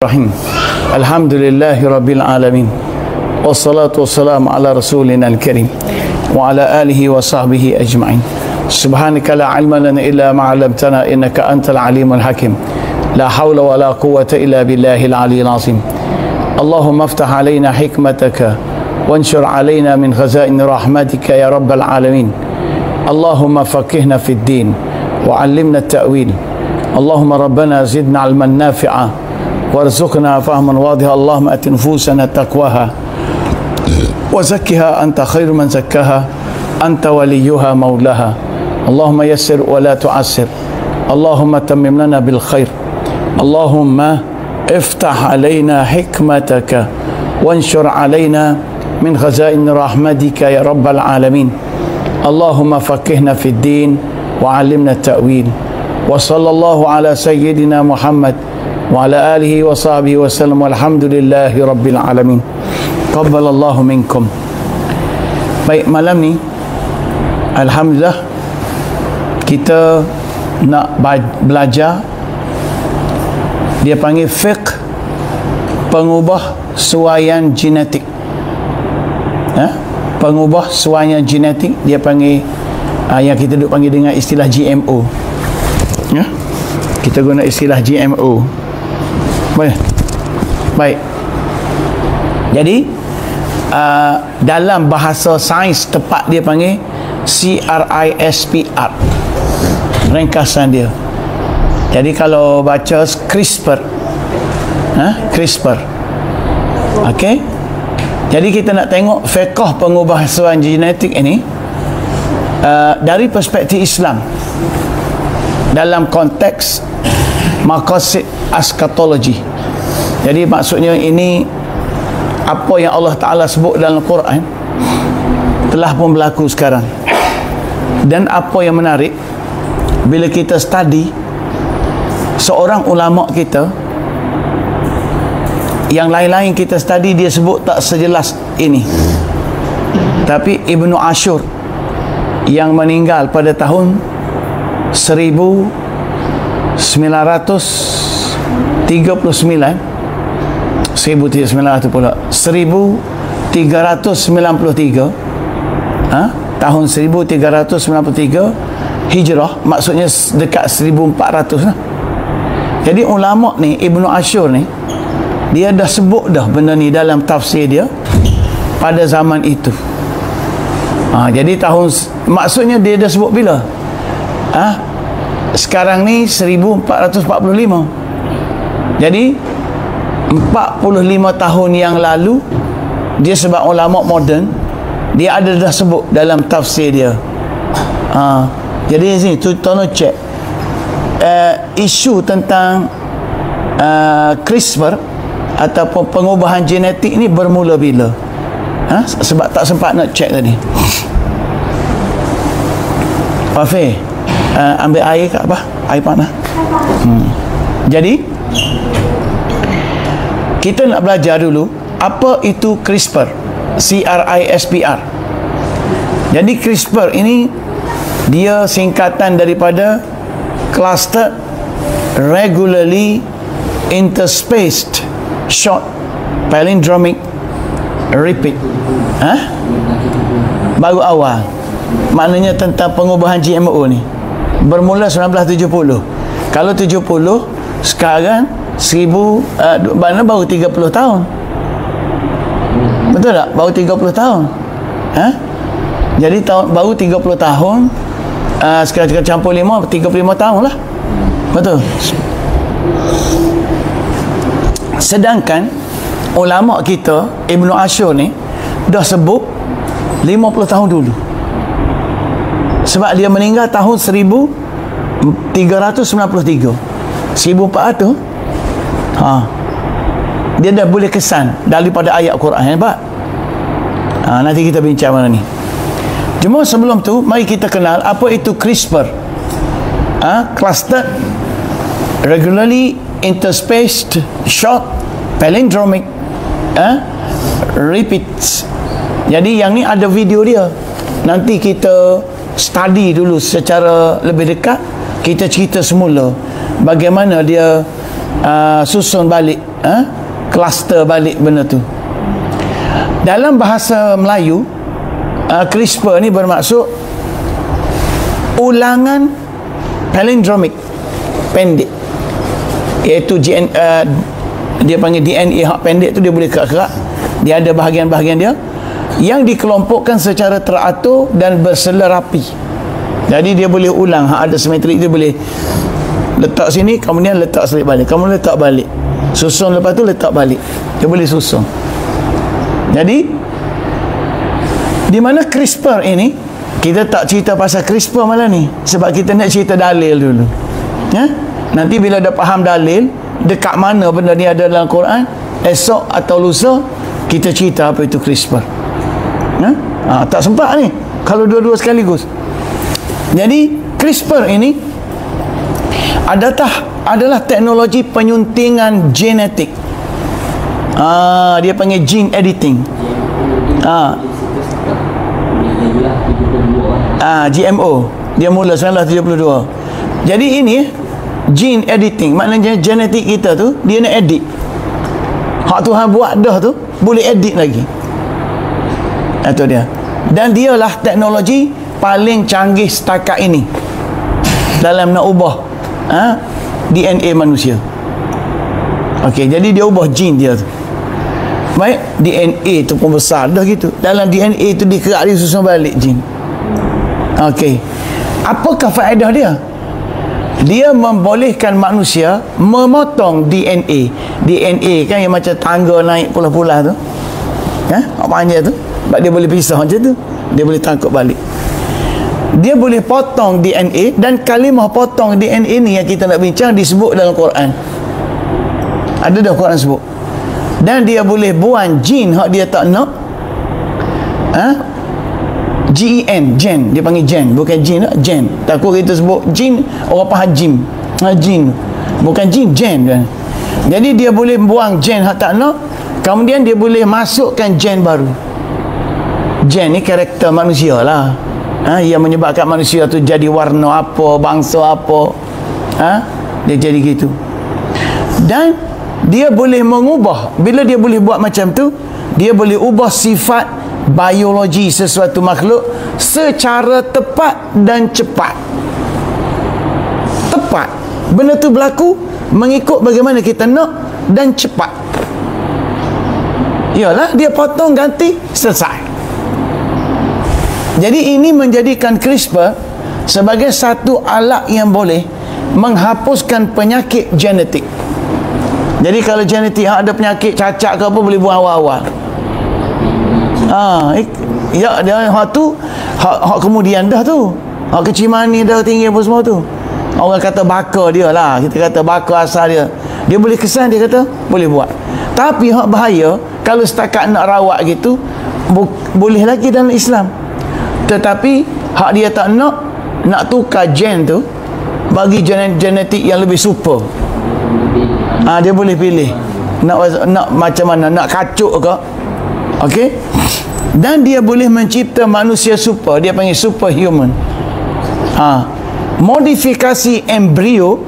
Rahim. Alhamdulillahi Rabbil Alamin. Wassalatu wassalamu ala rasulina al-karim wa ala alihi wa sahbihi ajma'in. Subhanaka la ilma lana illa ma 'allamtana innaka antal alimul hakim. La hawla wa la quwwata illa billahil aliyyil azim. Allahumma aftah alaina hikmataka wanshur alaina min khazain rahmatika ya rabbal alamin. Allahumma faqihna fid din wa 'allimna at-ta'wil. Allahumma rabbana zidna 'ilman nafi'a وارزقنا فهما واضحا. اللهم ات نفوسنا تقواها وزكها انت خير من زكاها انت وليها مولاها. اللهم يسر ولا تعسر. اللهم تمم لنا بالخير. اللهم افتح علينا حكمتك وانشر علينا من خزائن رحمتك يا رب العالمين. اللهم فقهنا في الدين وعلمنا التأويل. وصلى الله على سيدنا محمد wa ala alihi wa sahbihi wa sallam walhamdulillahi rabbil alamin. Qabbalallahu minkum. Baik, malam ni alhamdulillah kita nak belajar, dia panggil fiqh pengubah suaian genetik. Pengubah suaian genetik, dia panggil yang kita duk panggil dengan istilah GMO. Kita guna istilah GMO. Baik. Jadi dalam bahasa sains tepat dia panggil CRISPR. Ringkasan dia. Jadi kalau baca CRISPR. CRISPR. Okey. Jadi kita nak tengok fiqh pengubahan genetik ini dari perspektif Islam dalam konteks maqasid eskatologi. Jadi maksudnya ini apa yang Allah Ta'ala sebut dalam Quran telah pun berlaku sekarang. Dan apa yang menarik, bila kita study, seorang ulama kita yang lain-lain kita study, dia sebut tak sejelas ini. Tapi Ibnu Ashur yang meninggal pada tahun 1393 tahun 1393 Hijrah, maksudnya dekat 1400 lah. Jadi ulama ni, Ibnu Ashur ni, dia dah sebut dah benda ni dalam tafsir dia pada zaman itu. Jadi tahun, maksudnya dia dah sebut bila? Sekarang ni 1445. Jadi 45 tahun yang lalu, dia sebab ulama moden, dia ada dah sebut dalam tafsir dia. Jadi sini tu tolong cek isu tentang CRISPR ataupun pengubahan genetik ni bermula bila. Sebab tak sempat nak cek tadi. Afi, ambil air kat apa? Air panas. Jadi kita nak belajar dulu apa itu CRISPR. CRISPR. Jadi CRISPR ini dia singkatan daripada Clustered Regularly Interspaced Short Palindromic Repeat. Baru awal. Maknanya tentang pengubahan GMO ni bermula 1970. Kalau 70, sekarang 1000, mana baru 30 tahun. Betul tak? Baru 30 tahun. Jadi baru 30 tahun. Sekarang campur 5, 35 tahun lah. Betul. Sedangkan ulama kita Ibnu Ashur ni dah sebut 50 tahun dulu. Sebab dia meninggal tahun 1393. 1400. Dia dah boleh kesan daripada ayat Quran. Nampak? Nanti kita bincang mana ni. Cuma sebelum tu, mari kita kenal apa itu CRISPR. Clustered Regularly Interspaced Short Palindromic Repeats. Jadi yang ni ada video dia. Nanti kita study dulu secara lebih dekat. Kita cerita semula bagaimana dia susun balik, cluster balik benda tu. Dalam bahasa Melayu, CRISPR ni bermaksud ulangan palindromic pendek, iaitu dia panggil DNA hak pendek tu, dia boleh kerak-kerak, dia ada bahagian-bahagian dia yang dikelompokkan secara teratur dan berselerapi. Jadi dia boleh ulang, hak ada simetrik, dia boleh letak sini, kemudian letak selit balik, kemudian letak balik, susun, lepas tu letak balik, dia boleh susun. Jadi di mana CRISPR ini, kita tak cerita pasal CRISPR malam ni sebab kita nak cerita dalil dulu, ya? Nanti bila dah faham dalil, dekat mana benda ni ada dalam Quran, esok atau lusa kita cerita apa itu CRISPR, ya? Tak sempat ni kalau dua-dua sekaligus. Jadi CRISPR ini adalah teknologi penyuntingan genetik. Dia panggil gene editing. GMO. Dia mula 1972. Jadi ini gene editing, maknanya genetik kita tu dia nak edit. Hak Tuhan buat dah tu boleh edit lagi. Itu dia. Dan dialah teknologi paling canggih setakat ini dalam nak ubah DNA manusia. Okey, jadi dia ubah gene dia tu. Baik, DNA tu pun besar dah gitu. Dalam DNA tu dikerak, dia susun balik gene. Okey. Apakah faedah dia? Dia membolehkan manusia memotong DNA. DNA kan yang macam tangga naik pula-pula tu. Apa panjang tu? Sebab dia boleh pisah macam tu. Dia boleh tangkap balik. Dia boleh potong DNA, dan kalimah potong DNA ni yang kita nak bincang disebut dalam Quran. Ada dah Quran sebut. Dan dia boleh buang jin hak dia tak nak. GEN, gen, dia panggil gen, bukan jin, gen. Takut kita sebut jin, orang faham jin. Jin, bukan jin, gen kan. Jadi dia boleh buang gen hak tak nak, kemudian dia boleh masukkan gen baru. Gen ni karakter manusia lah, yang menyebabkan manusia tu jadi warna apa, bangsa apa, dia jadi gitu. Dan dia boleh mengubah, bila dia boleh buat macam tu, dia boleh ubah sifat biologi sesuatu makhluk secara tepat dan cepat. Tepat, benda tu berlaku mengikut bagaimana kita nak, dan cepat. Yalah, dia potong, ganti, selesai. Jadi ini menjadikan CRISPR sebagai satu alat yang boleh menghapuskan penyakit genetik. Jadi kalau genetik ada penyakit cacat ke apa, boleh buang awal-awal. Ya, dia hak tu hak kemudian dah tu. Hak kecil mani dah tinggi apa semua tu. Orang kata baka dia lah, kita kata baka asal dia. Dia boleh kesan, dia kata boleh buat. Tapi hak bahaya kalau setakat nak rawat gitu, boleh lagi dalam Islam. Tetapi hak dia tak nak tukar gen tu bagi genetik yang lebih super. Dia boleh pilih nak macam mana, nak kacuk ke. Okey. Dan dia boleh mencipta manusia super, dia panggil superhuman. Modifikasi embrio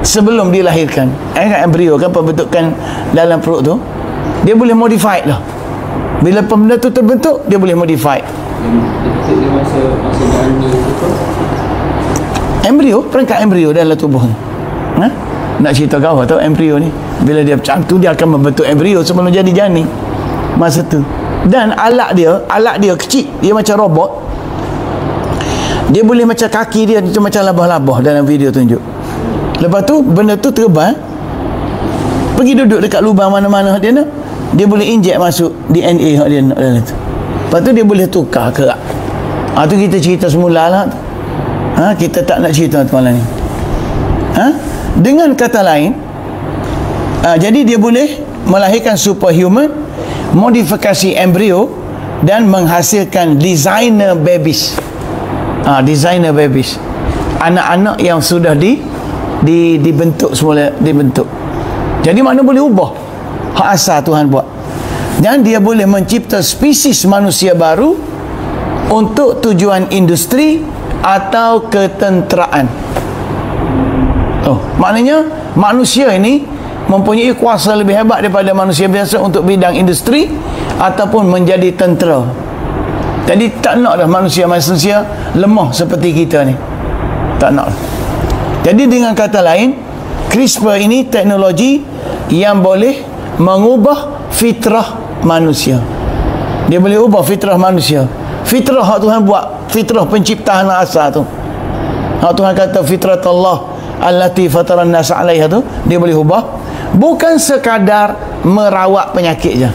sebelum dilahirkan. Embrio kan pembentukan dalam perut tu, dia boleh modify lah. Bila benda tu terbentuk, dia boleh modify. Embrio, perangkat embrio dalam tubuh ni. Nak cerita kau tahu embrio ni, bila dia macam tu, dia akan membentuk embrio sebelum jadi janin masa tu. Dan alat dia kecil, dia macam robot. Dia boleh macam kaki dia macam labah-labah dalam video tunjuk. Lepas tu benda tu terbang, pergi duduk dekat lubang mana-mana dia nak, dia boleh injek masuk DNA yang dia nak dalam tu. Lepas tu dia boleh tukar kerak. Tu kita cerita semula lah. Kita tak nak cerita malam ni. Dengan kata lain, jadi dia boleh melahirkan superhuman, modifikasi embrio, dan menghasilkan designer babies. Designer babies, anak-anak yang sudah dibentuk semula, dibentuk. Jadi mana boleh ubah hak asal Tuhan buat. Dan dia boleh mencipta spesies manusia baru untuk tujuan industri atau ketenteraan. Maknanya manusia ini mempunyai kuasa lebih hebat daripada manusia biasa untuk bidang industri ataupun menjadi tentera. Jadi tak nak dah manusia-manusia lemah seperti kita ni. Tak nak. Jadi dengan kata lain, CRISPR ini teknologi yang boleh mengubah fitrah manusia. Dia boleh ubah fitrah manusia. Fitrah hak Tuhan buat, fitrah penciptaan asal tu. Hak Tuhan kata fitrat Allah allati fataran nas 'alaiha tu, dia boleh ubah. Bukan sekadar merawat penyakit je.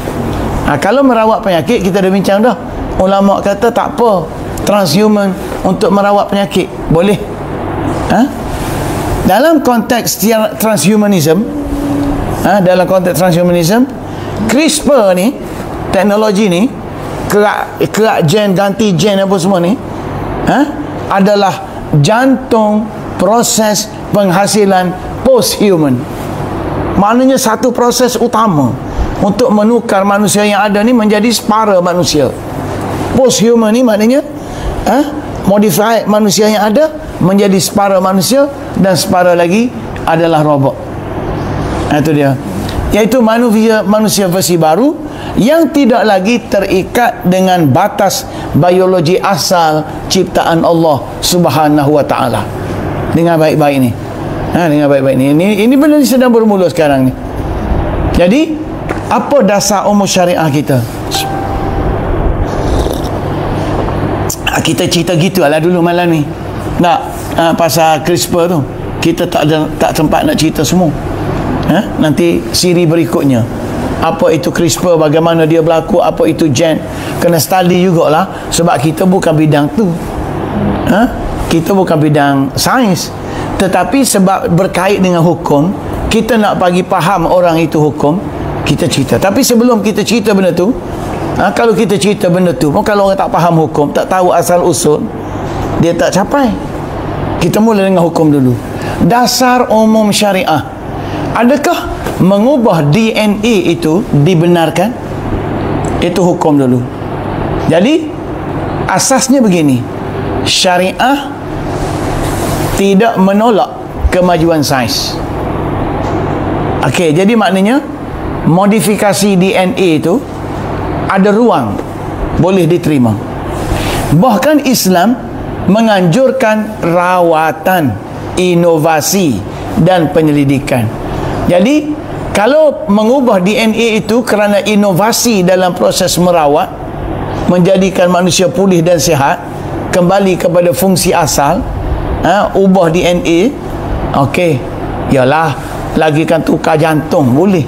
Kalau merawat penyakit kita dah bincang dah. Ulama kata tak apa, transhuman untuk merawat penyakit boleh. Dalam konteks transhumanism, dalam konteks transhumanism, CRISPR ni, teknologi ni, kerak gen, ganti gen apa semua ni, adalah jantung proses penghasilan post-human. Maknanya satu proses utama untuk menukar manusia yang ada ni menjadi separa manusia. Post-human ni maknanya modify manusia yang ada menjadi separa manusia, dan separa lagi adalah robot. Itu dia, iaitu manusia versi baru yang tidak lagi terikat dengan batas biologi asal ciptaan Allah Subhanahu wa taala. Dengan baik-baik ni. Dengan baik-baik ni. Ini benda ni sedang bermula sekarang ni. Jadi, apa dasar umum syariah kita? Kita cerita gitulah dulu malam ni. Pasal CRISPR tu. Kita tak sempat nak cerita semua. Nanti siri berikutnya. Apa itu CRISPR, bagaimana dia berlaku, apa itu gen. Kena study jugalah, sebab kita bukan bidang tu. Kita bukan bidang sains. Tetapi sebab berkait dengan hukum, kita nak bagi faham orang itu hukum, kita cerita. Tapi sebelum kita cerita benda tu, kalau kita cerita benda tu, kalau orang tak faham hukum, tak tahu asal usul, dia tak capai. Kita mula dengan hukum dulu. Dasar umum syariah. Adakah mengubah DNA itu dibenarkan? Itu hukum dulu. Jadi asasnya begini, syariah tidak menolak kemajuan sains. Okey, jadi maknanya modifikasi DNA itu ada ruang, boleh diterima. Bahkan Islam menganjurkan rawatan, inovasi dan penyelidikan. Jadi kalau mengubah DNA itu kerana inovasi dalam proses merawat, menjadikan manusia pulih dan sihat, kembali kepada fungsi asal, ubah DNA, okey, yalah, lagikan tukar jantung, boleh.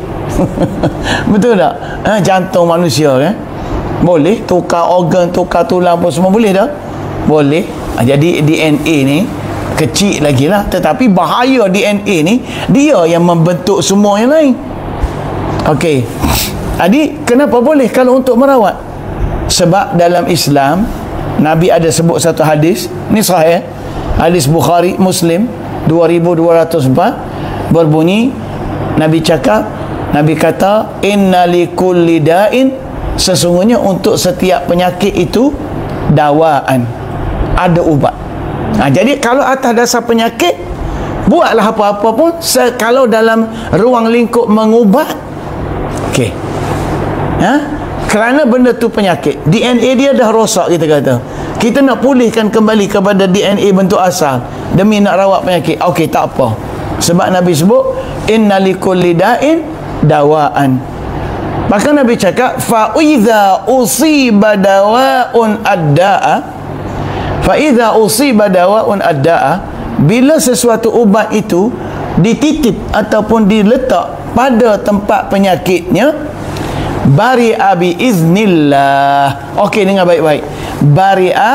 Betul tak? Jantung manusia kan, boleh. Tukar organ, tukar tulang pun semua boleh tak? Boleh. Jadi DNA ni kecil lagi lah, tetapi bahaya DNA ni, dia yang membentuk semua yang lain. Okey, jadi kenapa boleh kalau untuk merawat? Sebab dalam Islam, Nabi ada sebut satu hadis, ni sahih, hadis Bukhari, Muslim 2204, berbunyi, Nabi cakap, Nabi kata, inna likulli da'in, sesungguhnya untuk setiap penyakit itu dawaan, ada ubat. Jadi kalau atas dasar penyakit, buatlah apa-apa pun, kalau dalam ruang lingkup mengubat, okey, kerana benda tu penyakit, DNA dia dah rosak, kita kata, kita nak pulihkan kembali kepada DNA bentuk asal demi nak rawat penyakit, okey, tak apa. Sebab Nabi sebut inna likulli da'in dawaan. Bahkan Nabi cakap, fa idza usiba dawa'un adda'a, fa idza usiba dawa'un adda'a, bila sesuatu ubat itu dititip ataupun diletak pada tempat penyakitnya, bari'a bi iznillah. Okey, dengar baik-baik, bari'a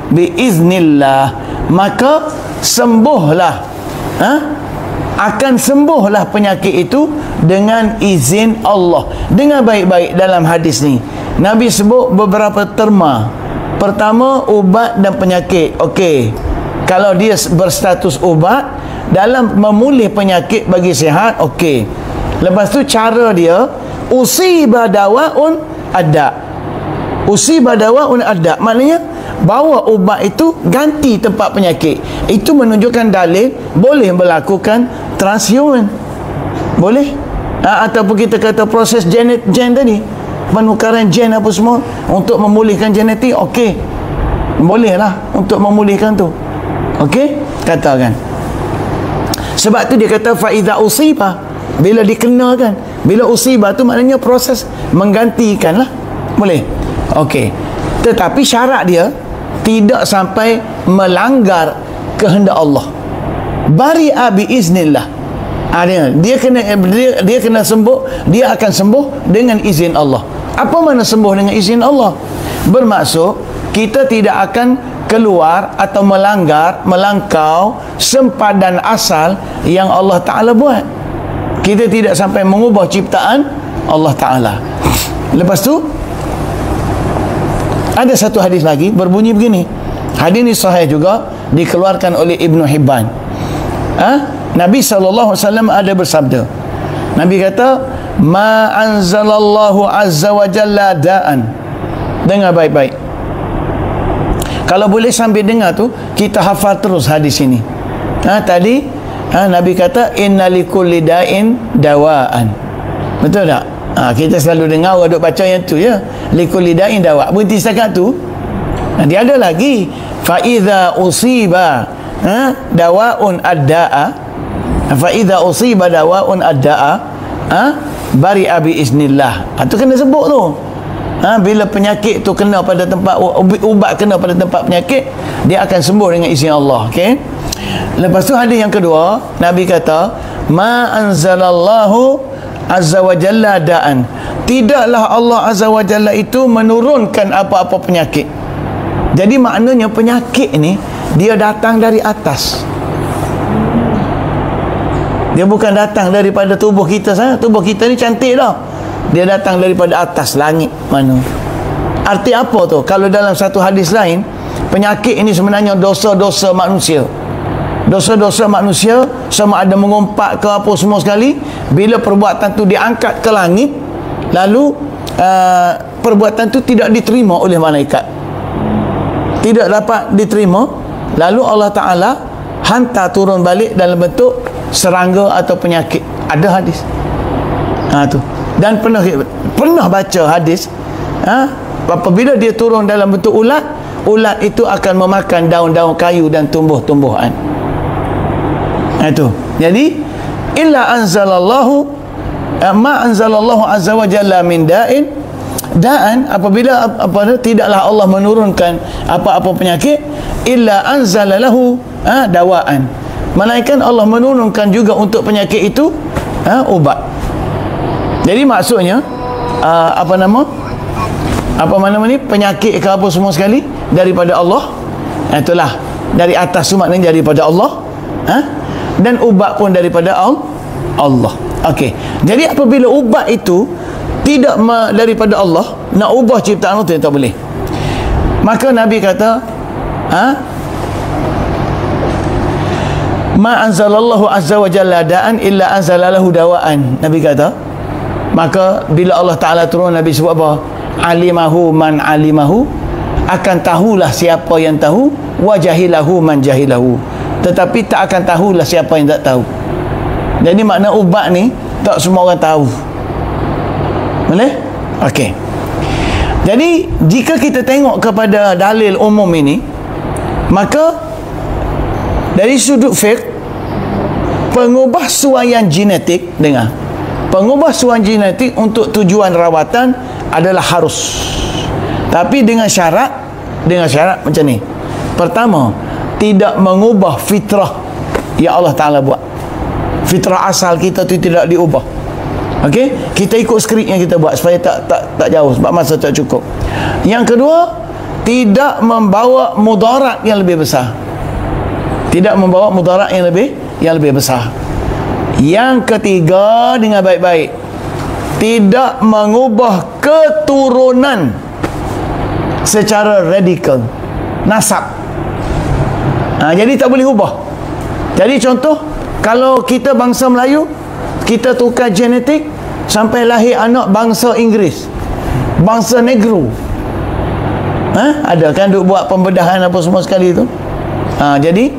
bi iznillah, maka sembuhlah, akan sembuhlah penyakit itu dengan izin Allah. Dengar baik-baik, dalam hadis ni Nabi sebut beberapa terma. Pertama, ubat dan penyakit. Okey, kalau dia berstatus ubat dalam memulih penyakit bagi sihat, okey. Lepas tu cara dia, usiba dawa'un adda. Usiba dawa'un adda maknanya bawa ubat itu ganti tempat penyakit. Itu menunjukkan dalil boleh melakukan transhuman. Boleh. Ataupun kita kata proses gen tadi, penukaran gen apa semua untuk memulihkan genetik, okey, bolehlah untuk memulihkan tu, okey, katakan. Sebab tu dia kata faiza usiba, bila dikenakan, bila usiba tu maknanya proses menggantikan lah, boleh, okey. Tetapi syarat dia tidak sampai melanggar kehendak Allah. Bari'a biiznillah. Dia kena sembuh, dia akan sembuh dengan izin Allah. Apa mana sembuh dengan izin Allah? Bermaksud kita tidak akan keluar atau melangkau sempadan asal yang Allah Ta'ala buat. Kita tidak sampai mengubah ciptaan Allah Ta'ala. Lepas tu ada satu hadis lagi berbunyi begini. Hadis ini sahih juga, dikeluarkan oleh Ibn Hibban. Nabi SAW ada bersabda, Nabi kata, ma anzalallahu azza wa jalla da'an. Dengar baik-baik, kalau boleh sambil dengar tu kita hafal terus hadis ini. Tadi Nabi kata inna likulli da'in dawaan, betul tak? Kita selalu dengar orang duk baca yang tu ya, likulli da'in dawa, berhenti setakat tu. Dia ada lagi, fa idza usiba dawaun ad-da'a, fa idza usiba dawaun ad-da'a bari'a bi iznillah. Itu kena sebut tu. Bila penyakit tu kena pada tempat, ubat kena pada tempat penyakit, dia akan sembuh dengan izin Allah. Okey. Lepas tu hadis yang kedua, Nabi kata ma anzalallahu azza wa jalla da'an. Tidaklah Allah azza wa jalla itu menurunkan apa-apa penyakit. Jadi maknanya penyakit ni dia datang dari atas. Dia bukan datang daripada tubuh kita saja. Tubuh kita ni cantik dah. Dia datang daripada atas langit mana. Arti apa tu? Kalau dalam satu hadis lain, penyakit ini sebenarnya dosa-dosa manusia. Dosa-dosa manusia sama ada mengumpat ke apa semua sekali. Bila perbuatan tu diangkat ke langit, lalu perbuatan tu tidak diterima oleh malaikat, tidak dapat diterima, lalu Allah Ta'ala hantar turun balik dalam bentuk serangga atau penyakit. Ada hadis tu. Dan pernah baca hadis, apabila dia turun dalam bentuk ulat, ulat itu akan memakan daun-daun kayu dan tumbuh-tumbuhan. Itu. Jadi illa anzalallahu ma anzalallahu azza wa jalla min da'in da'an, apabila tidaklah Allah menurunkan apa-apa penyakit, illa anzalalahu dawaan, melainkan Allah menurunkan juga untuk penyakit itu ubat. Jadi maksudnya apa nama ni, penyakit ke apa semua sekali daripada Allah. Itulah dari atas tu maknanya daripada Allah, dan ubat pun daripada Allah. Okey. Jadi apabila ubat itu tidak daripada Allah, nak ubah ciptaan Allah tak boleh. Maka Nabi kata ma anzalallahu azza wa jalla da'an illa anzalalahu dawaan. Nabi kata, maka bila Allah Ta'ala turun, Nabi sebut apa? Alimahu man alimahu, akan tahulah siapa yang tahu, wa jahilahu man jahilahu, tetapi tak akan tahulah siapa yang tak tahu. Jadi makna ubat ni tak semua orang tahu. Boleh? Okey. Jadi jika kita tengok kepada dalil umum ini, maka dari sudut fiqh, pengubahsuaian genetik, dengar, pengubahsuaian genetik untuk tujuan rawatan adalah harus, tapi dengan syarat macam ni. Pertama, tidak mengubah fitrah yang Allah Ta'ala buat. Fitrah asal kita tu tidak diubah. Okey, kita ikut skrip yang kita buat supaya tak jauh sebab masa tak cukup. Yang kedua, tidak membawa mudarat yang lebih besar. Tidak membawa mudarat yang lebih besar. Yang ketiga, dengan baik-baik, tidak mengubah keturunan secara radikal, nasab. Jadi tak boleh ubah. Jadi contoh, kalau kita bangsa Melayu, kita tukar genetik sampai lahir anak bangsa Inggeris, bangsa Negro, ada kan duk buat pembedahan apa semua sekali tu. Jadi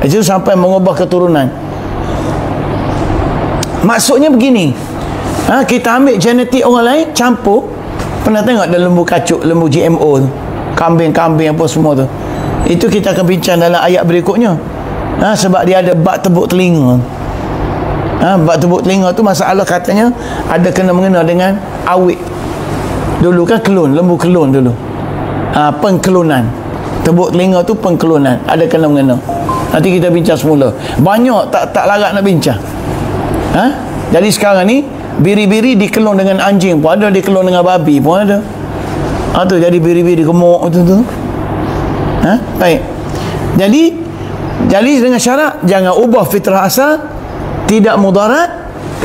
itu sampai mengubah keturunan. Maksudnya begini, Kita ambil genetik orang lain, campur. Pernah tengok ada lembu kacuk, lembu GMO tu, kambing-kambing apa semua tu. Itu kita akan bincang dalam ayat berikutnya. Sebab dia ada bak tebuk telinga. Bak tebuk telinga tu masalah katanya ada kena-mengena dengan awik. Dulu kan kelun, lembu kelun dulu. Pengkelunan. Tebuk telinga tu pengkelunan, ada kena-mengena. Nanti kita bincang semula. Banyak tak larat nak bincang. Jadi sekarang ni biri-biri dikelun dengan anjing pun ada, dikelun dengan babi pun ada. Tu jadi biri-biri gemuk tu. Baik. Jadi dengan syarat jangan ubah fitrah asal, tidak mudarat,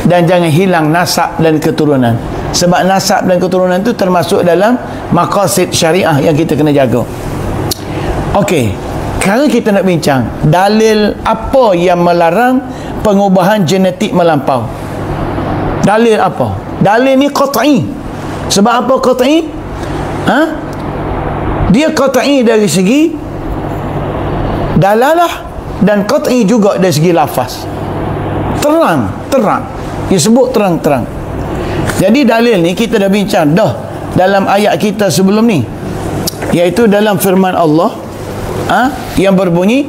dan jangan hilang nasab dan keturunan. Sebab nasab dan keturunan itu termasuk dalam maqasid syariah yang kita kena jaga. Okey, sekarang kita nak bincang dalil apa yang melarang pengubahan genetik melampau. Dalil apa? Dalil ni qat'i. Sebab apa qat'i? Dia qat'i dari segi dalalah dan qat'i juga dari segi lafaz. Terang. Dia sebut terang-terang. Jadi dalil ni kita dah bincang dah dalam ayat kita sebelum ni, iaitu dalam firman Allah yang berbunyi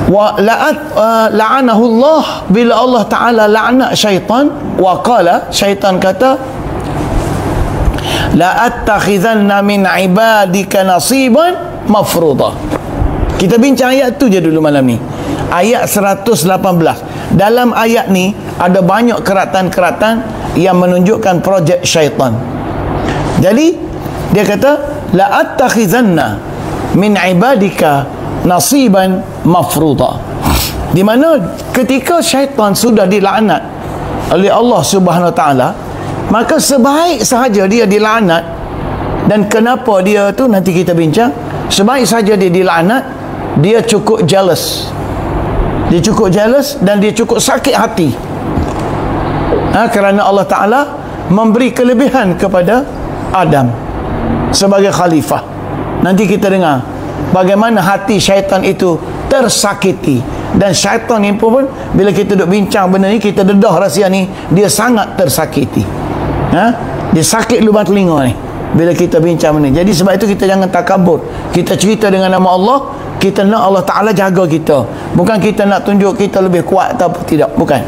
wa la'anahu Allah, bila Allah Ta'ala la'na syaitan, wa qala, syaitan kata la attakhizanna min ibadika nasiban mafruḍa. Kita bincang ayat tu je dulu malam ni, ayat 118. Dalam ayat ni ada banyak keratan-keratan yang menunjukkan projek syaitan. Jadi dia kata la attakhizanna min ibadika nasiban mafruḍa, di mana ketika syaitan sudah dilaknat oleh Allah Subhanahu Wa Taala, maka sebaik sahaja dia dilaknat. Dan kenapa dia tu nanti kita bincang. Sebaik sahaja dia dilaknat, dia cukup jealous. Dia cukup jealous dan dia cukup sakit hati. Kerana Allah Ta'ala memberi kelebihan kepada Adam sebagai khalifah. Nanti kita dengar bagaimana hati syaitan itu tersakiti. Dan syaitan ni pun bila kita duduk bincang benda ni, kita dedah rahsia ni, dia sangat tersakiti. Dia sakit lubang telinga ni bila kita bincang benda ni. Jadi sebab itu kita jangan takabur. Kita cerita dengan nama Allah, kita nak Allah Ta'ala jaga kita, bukan kita nak tunjuk kita lebih kuat atau tidak, bukan.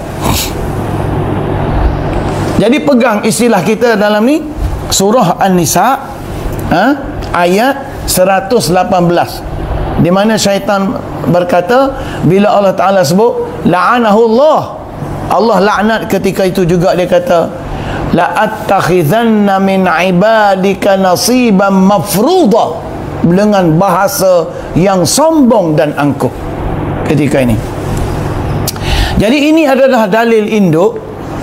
Jadi pegang istilah kita dalam ni, surah An-Nisa ayat 118, di mana syaitan berkata bila Allah Ta'ala sebut la'anahu Allah, Allah laknat ketika itu juga. Dia kata la attakhizanna min ibadika nasiban mafruḍa, dengan bahasa yang sombong dan angkuh ketika ini. Jadi ini adalah dalil induk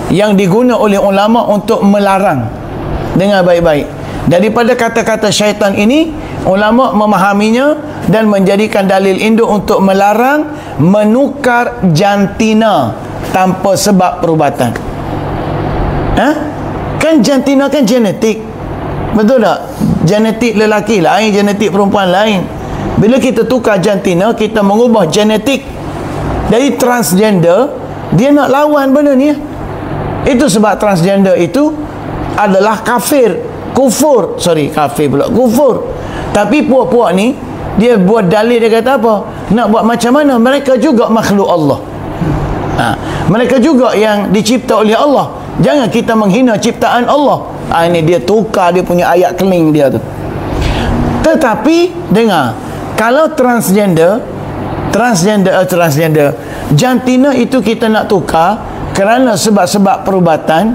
yang diguna oleh ulama untuk melarang dengan baik-baik. Daripada kata-kata syaitan ini, ulama memahaminya dan menjadikan dalil induk untuk melarang menukar jantina tanpa sebab perubatan. Kan jantina kan genetik, betul tak? Genetik lelaki lain, genetik perempuan lain. Bila kita tukar jantina, kita mengubah genetik. Dari transgender, dia nak lawan benda ni. Itu sebab transgender itu adalah kafir, kufur. Kufur. Tapi puak-puak ni, dia buat dalil, dia kata apa? Nak buat macam mana? Mereka juga makhluk Allah. Mereka juga yang dicipta oleh Allah. Jangan kita menghina ciptaan Allah. Ini dia tukar dia punya ayat keling dia tu. Tetapi dengar, kalau transgender, jantina itu kita nak tukar kerana sebab-sebab perubatan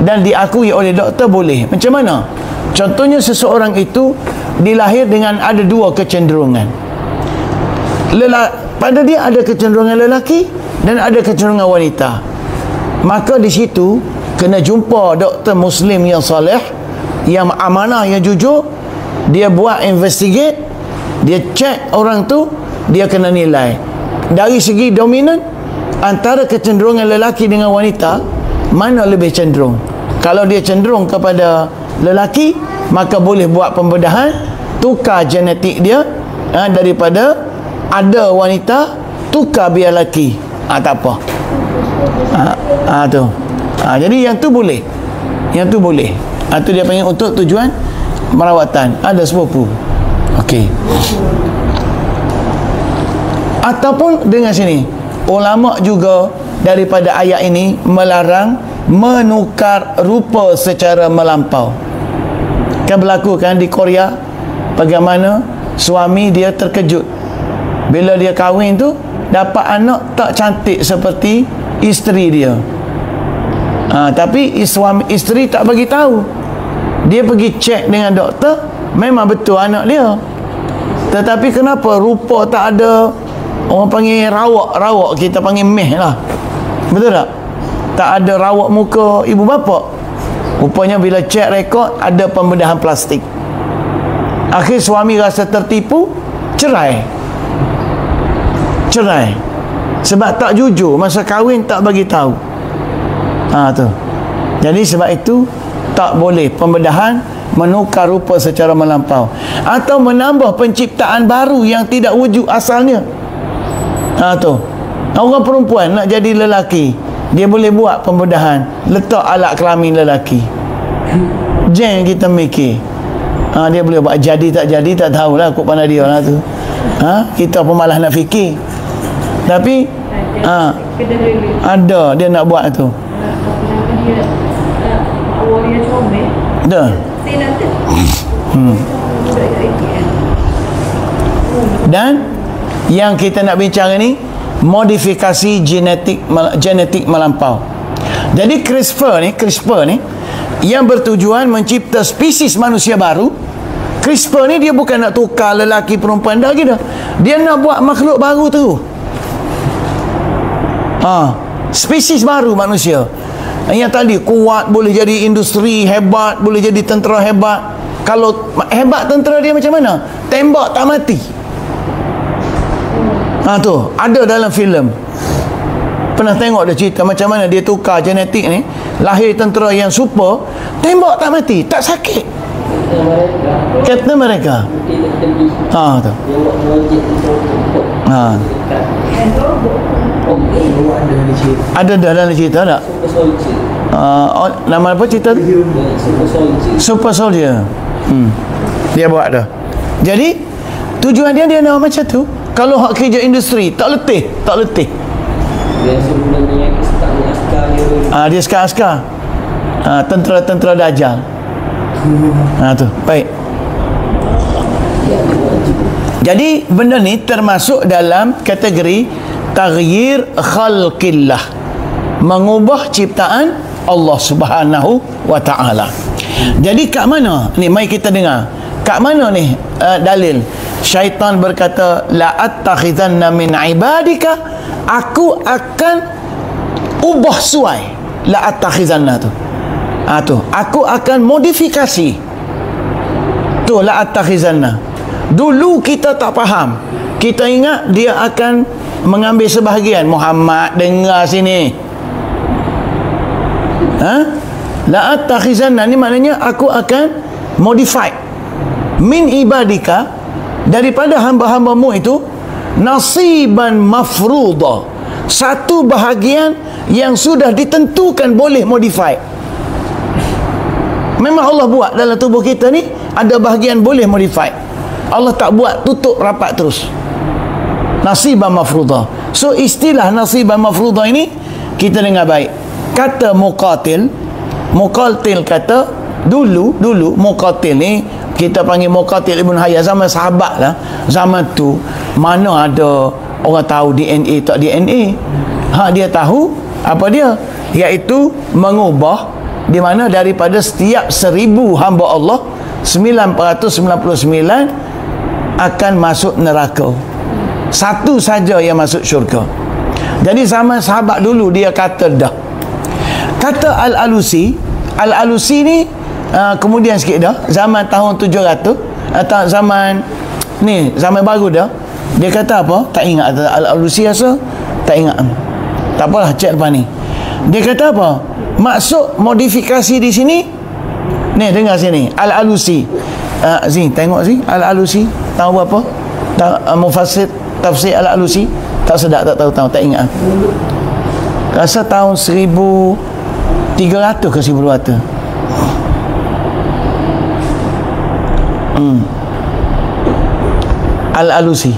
dan diakui oleh doktor, boleh. Macam mana? Contohnya seseorang itu dilahir dengan ada dua kecenderungan. Pada dia ada kecenderungan lelaki dan ada kecenderungan wanita. Maka di situ kena jumpa doktor Muslim yang soleh, yang amanah, yang jujur. Dia buat investigate, dia cek orang tu, dia kena nilai dari segi dominan antara kecenderungan lelaki dengan wanita, mana lebih cenderung. Kalau dia cenderung kepada lelaki, maka boleh buat pembedahan, tukar genetik dia, daripada ada wanita, tukar biar lelaki. Tak apa. Tu. Jadi yang tu boleh. Yang tu boleh. Tu dia panggil untuk tujuan merawatan. Ada sepupu. Okey. Ataupun dengan sini, ulama juga daripada ayat ini melarang menukar rupa secara melampau. Kan berlaku kan di Korea, bagaimana suami dia terkejut bila dia kahwin tu dapat anak tak cantik seperti isteri dia. Tapi isteri tak bagi tahu. Dia pergi cek dengan doktor, memang betul anak dia. Tetapi kenapa rupa tak ada, orang panggil rawak, kita panggil meh lah. Betul tak? Tak ada rawak muka ibu bapa. Rupanya bila cek rekod ada pembedahan plastik. Akhir suami rasa tertipu, cerai. Sebab tak jujur, masa kahwin tak bagi tahu. Tu. Jadi sebab itu tak boleh pembedahan menukar rupa secara melampau atau menambah penciptaan baru yang tidak wujud asalnya. Tu. Orang perempuan nak jadi lelaki, dia boleh buat pembedahan, letak alat kelamin lelaki. Jangan kita mikir dia boleh buat jadi tak jadi, tak tahulah, kok pandai dia lah tu. Kita pun malah nak fikir. Tapi ada dia nak buat tu. Dah. Dan yang kita nak bincang ni modifikasi genetik melampau. Jadi CRISPR ni yang bertujuan mencipta spesies manusia baru. CRISPR ni dia bukan nak tukar lelaki perempuan dah gitu. Dia nak buat makhluk baru tu. Spesies baru manusia. Yang tadi kuat, boleh jadi industri hebat, boleh jadi tentera hebat. Kalau hebat tentera dia macam mana? Tembak tak mati. Tu ada dalam filem. Pernah tengok dia cerita macam mana dia tukar genetik ni, lahir tentera yang super, tembak tak mati, tak sakit. Captain mereka. Tu. Ada dalam cerita tak? Nama apa cerita tu? Super Soldier. Dia buat dah. Jadi tujuan dia nak macam tu. Kalau hak kerja industri tak letih. Dia sekarang askar. Tentera Dajjal. Tu. Baik. Jadi benda ni termasuk dalam kategori taghyir khalqillah, mengubah ciptaan Allah Subhanahu wa taala. Jadi kat mana ni, mari kita dengar. Kat mana ni dalil syaitan berkata la attakhizanna min ibadika, aku akan ubah suai. La attakhizanna tu. Tu, aku akan modifikasi. Tu la attakhizanna. Dulu kita tak faham. Kita ingat dia akan mengambil sebahagian. Muhammad dengar sini. La attakhizanna ni maknanya aku akan modify min ibadika, daripada hamba-hambamu itu, nasiban mafruḍa, satu bahagian yang sudah ditentukan boleh modify. Memang Allah buat dalam tubuh kita ni ada bahagian boleh modify. Allah tak buat tutup rapat terus. Nasiban mafruḍa. So istilah nasiban mafruḍa ini kita dengar baik. Kata Muqatil kata dulu Muqatil ni kita panggil Muqatil Ibn Hayyan, zaman sahabat lah. Zaman tu mana ada orang tahu DNA tak DNA. Dia tahu apa dia, iaitu mengubah, di mana daripada setiap 1000 hamba Allah 999 akan masuk neraka, satu saja yang masuk syurga. Jadi zaman sahabat dulu dia kata dah. Kata Al-Alusi ni kemudian sikit dah, zaman tahun 700 atau zaman ni, zaman baru dah. Dia kata apa? Tak ingat. Al-Alusi rasa tak ingat. Tak apalah, cek lepas ni. Dia kata apa? Maksud modifikasi di sini ni, dengar sini. Al-Alusi. Zin, tengok Zin. Al-Alusi tahu apa? Mufassir tafsir Al-Alusi. Tak sedap, tak tahu, tak ingat. Rasa tahun 1300 ke 1200. Al-Alusi.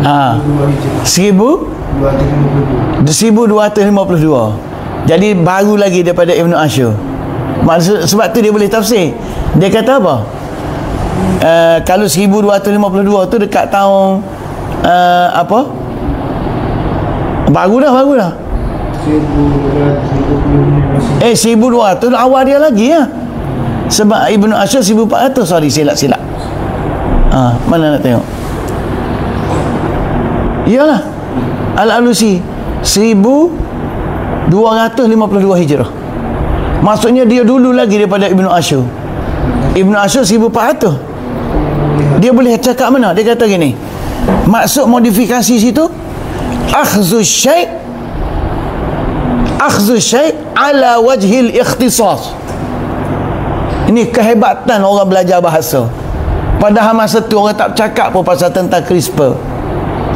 Ha. 1252. Jadi baru lagi daripada Ibn Ashur. Maksud, sebab tu dia boleh tafsir. Dia kata apa? Kalau 1252 tu dekat tahun apa? Baru dah. 1200 awal dia lagi ya. Sebab Ibn Ashur 1400. Sorry, silap. Mana nak tengok? Iyalah, Al-Alusi 1252 Hijrah. Maksudnya dia dulu lagi daripada Ibn Ashur. Ibn Ashur 1400. Dia boleh cakap mana? Dia kata gini, maksud modifikasi situ, akhzu syai' ala wajhil ikhtisas. Ini kehebatan orang belajar bahasa. Padahal masa tu orang tak cakap pun pasal tentang CRISPR,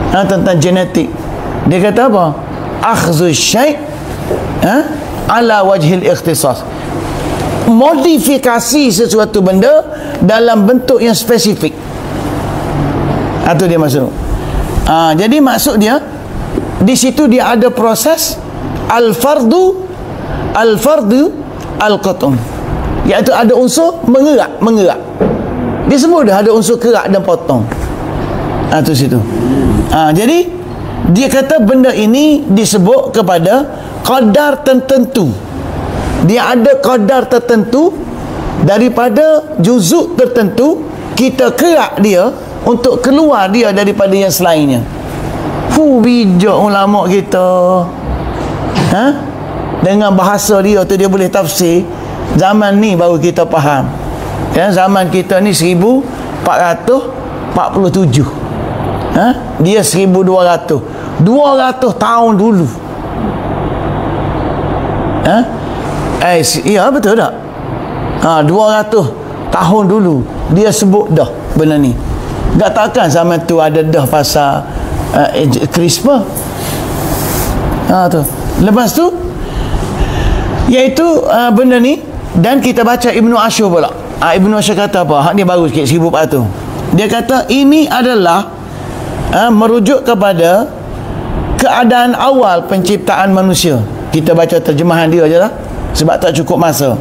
tentang genetik. Dia kata apa? Akhzu syai' ala wajhil ikhtisas. Modifikasi sesuatu benda dalam bentuk yang spesifik. Itu dia maksud. Jadi maksud dia di situ dia ada proses al-fardu al-qat'un, iaitu ada unsur menggerak. Dia sebut dah ada unsur kerak dan potong. Itu situ. Jadi dia kata benda ini disebut kepada qadar tertentu. Dia ada qadar tertentu daripada juzuk tertentu, kita kerak dia untuk keluar dia daripada yang selainnya. Bijak ulama kita. Dengan bahasa dia tu dia boleh tafsir. Zaman ni baru kita faham. Zaman kita ni 1447. Dia 1200. 200 tahun dulu. Ya betul tak? 200 tahun dulu dia sebut dah benda ni. Tak takkan zaman tu ada dah pasal CRISPR. Tu. Lepas tu iaitu benda ni, dan kita baca Ibn Ashur pula. Ibn Ashur kata apa? Hak ni baru sikit, 1400. Dia kata ini adalah merujuk kepada keadaan awal penciptaan manusia. Kita baca terjemahan dia je lah, sebab tak cukup masa.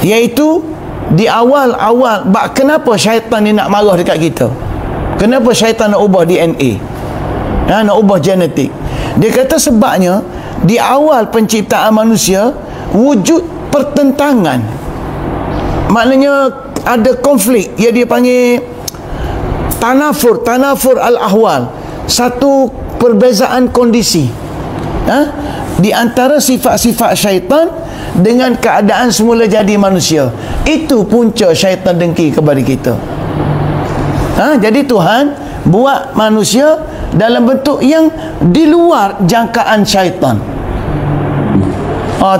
Iaitu di awal-awal, kenapa syaitan ni nak marah dekat kita? Kenapa syaitan nak ubah DNA? Nak ubah genetik? Dia kata sebabnya di awal penciptaan manusia wujud pertentangan. Maknanya ada konflik, dia panggil tanafur al-ahwal, satu perbezaan kondisi di antara sifat-sifat syaitan dengan keadaan semula jadi manusia. Itu punca syaitan dengki kepada kita. Jadi Tuhan buat manusia dalam bentuk yang di luar jangkaan syaitan.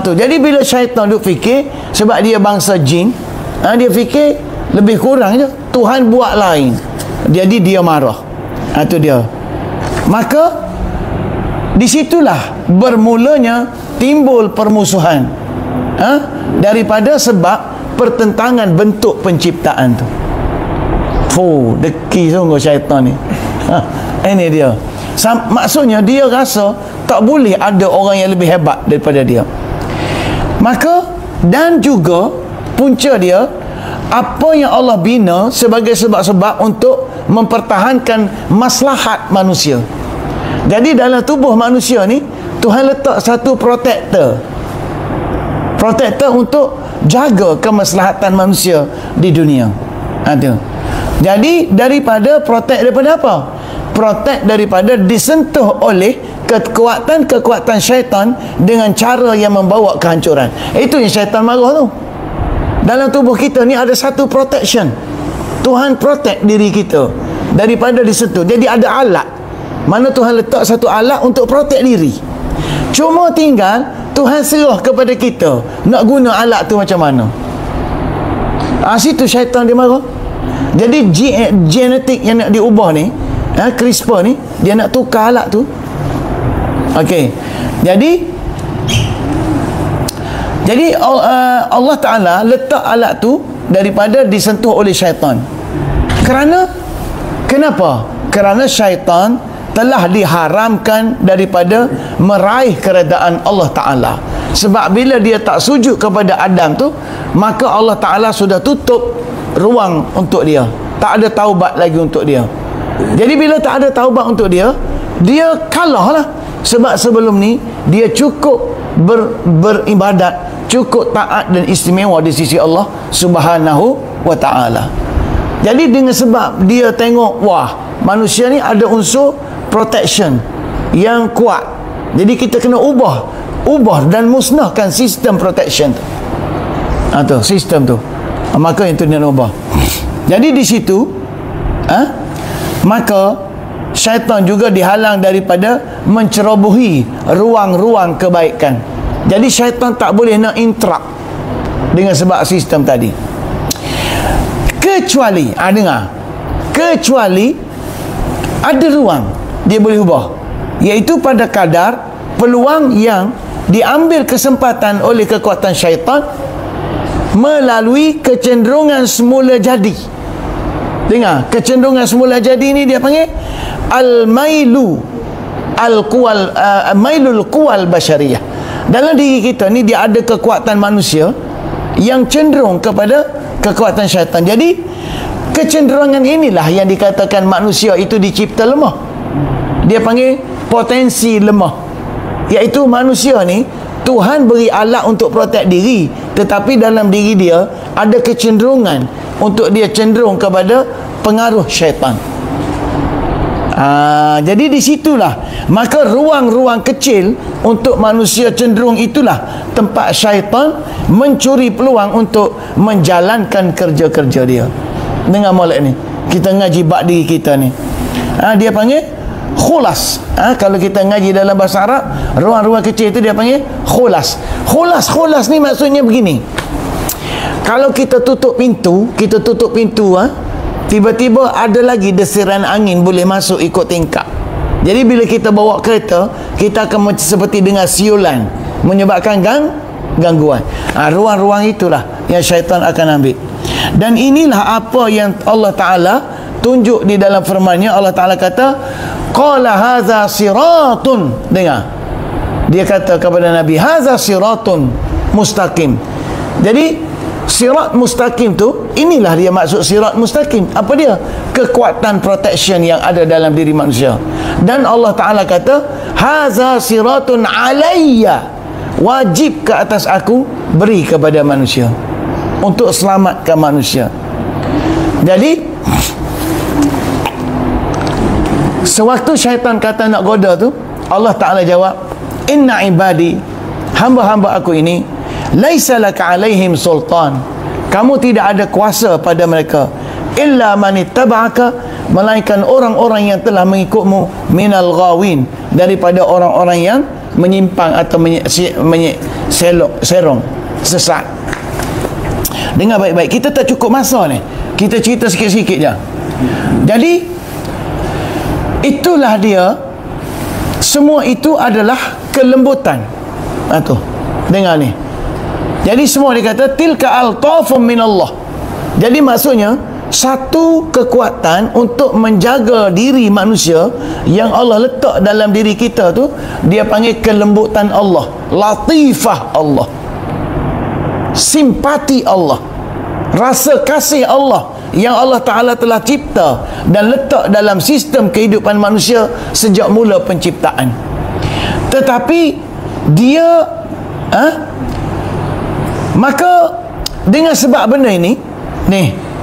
Tu. Jadi bila syaitan duk fikir, sebab dia bangsa jin, dia fikir lebih kurang je Tuhan buat lain, jadi dia marah. Itu dia. Maka disitulah bermulanya timbul permusuhan, daripada sebab pertentangan bentuk penciptaan tu. Deki sungguh syaitan ni. Ini dia. Maksudnya dia rasa tak boleh ada orang yang lebih hebat daripada dia. Maka, dan juga punca dia, apa yang Allah bina sebagai sebab-sebab untuk mempertahankan maslahat manusia. Jadi dalam tubuh manusia ni Tuhan letak satu protector untuk jaga kemaslahatan manusia di dunia. Jadi daripada protect daripada apa? Protect daripada disentuh oleh kekuatan syaitan dengan cara yang membawa kehancuran. Itu yang syaitan marah tu. Dalam tubuh kita ni ada satu protection. Tuhan protect diri kita daripada disentuh. Jadi ada alat. Mana Tuhan letak satu alat untuk protect diri. Cuma tinggal Tuhan serah kepada kita nak guna alat tu macam mana. Situ syaitan dia marah. Jadi genetik yang nak diubah ni, CRISPR ni, dia nak tukar alat tu. Okey. Jadi Allah Ta'ala letak alat tu daripada disentuh oleh syaitan. Kenapa? Kerana syaitan telah diharamkan daripada meraih keredaan Allah Ta'ala. Sebab bila dia tak sujud kepada Adam tu, maka Allah Ta'ala sudah tutup ruang untuk dia. Tak ada taubat lagi untuk dia. Jadi bila tak ada taubat untuk dia, dia kalah lah. Sebab sebelum ni dia cukup beribadat, cukup taat dan istimewa di sisi Allah Subhanahu wa Ta'ala. Jadi dengan sebab dia tengok, wah, manusia ni ada unsur protection yang kuat, jadi kita kena ubah dan musnahkan sistem protection tu. Tu sistem tu, maka itu dia nak ubah. Jadi di situ maka syaitan juga dihalang daripada mencerobohi ruang-ruang kebaikan. Jadi syaitan tak boleh nak interrupt dengan sebab sistem tadi. Kecuali ada ruang dia boleh ubah, iaitu pada kadar peluang yang diambil kesempatan oleh kekuatan syaitan melalui kecenderungan semula jadi. Dengar, kecenderungan semula jadi ni dia panggil mailul quwal basyariyah. Dalam diri kita ni dia ada kekuatan manusia yang cenderung kepada kekuatan syaitan. Jadi kecenderungan inilah yang dikatakan manusia itu dicipta lemah. Dia panggil potensi lemah, iaitu manusia ni Tuhan beri alat untuk protek diri, tetapi dalam diri dia ada kecenderungan untuk dia cenderung kepada pengaruh syaitan. Jadi di situlah, maka ruang-ruang kecil untuk manusia cenderung itulah tempat syaitan mencuri peluang untuk menjalankan kerja-kerja dia. Dengar molek ni, kita ngaji bab diri kita ni, dia panggil khulas. Kalau kita ngaji dalam bahasa Arab, ruang-ruang kecil itu dia panggil khulas. Khulas ni maksudnya begini. Kalau kita tutup pintu, tiba-tiba ada lagi desiran angin boleh masuk ikut tingkap. Jadi bila kita bawa kereta, kita akan seperti dengan siulan, menyebabkan gangguan. Ruang-ruang itulah yang syaitan akan ambil. Dan inilah apa yang Allah Ta'ala tunjuk di dalam firman-Nya. Allah Ta'ala kata, qala hadza siratun. Dengar, dia kata kepada Nabi, hadza siratun mustaqim. Jadi sirat mustaqim tu, inilah dia maksud sirat mustaqim. Apa dia? Kekuatan protection yang ada dalam diri manusia. Dan Allah Ta'ala kata, hadza siratun alayya, wajib ke atas aku beri kepada manusia untuk selamatkan manusia. Jadi sewaktu syaitan kata nak goda tu, Allah Ta'ala jawab, inna ibadi, hamba-hamba aku ini, laisa laka alaihim sultan, kamu tidak ada kuasa pada mereka, illa man ittaba'aka, melainkan orang-orang yang telah mengikutmu, minal ghawin, daripada orang-orang yang menyimpang atau serong, sesat. Dengar baik-baik, kita tak cukup masa ni, kita cerita sikit-sikit je. Jadi itulah dia, semua itu adalah kelembutan. Tu, dengar ni. Jadi semua dia kata tilka altafum minallah. Jadi maksudnya satu kekuatan untuk menjaga diri manusia yang Allah letak dalam diri kita tu, dia panggil kelembutan Allah, latifah Allah, simpati Allah, rasa kasih Allah yang Allah Ta'ala telah cipta dan letak dalam sistem kehidupan manusia sejak mula penciptaan. Tetapi dia maka dengan sebab benda ini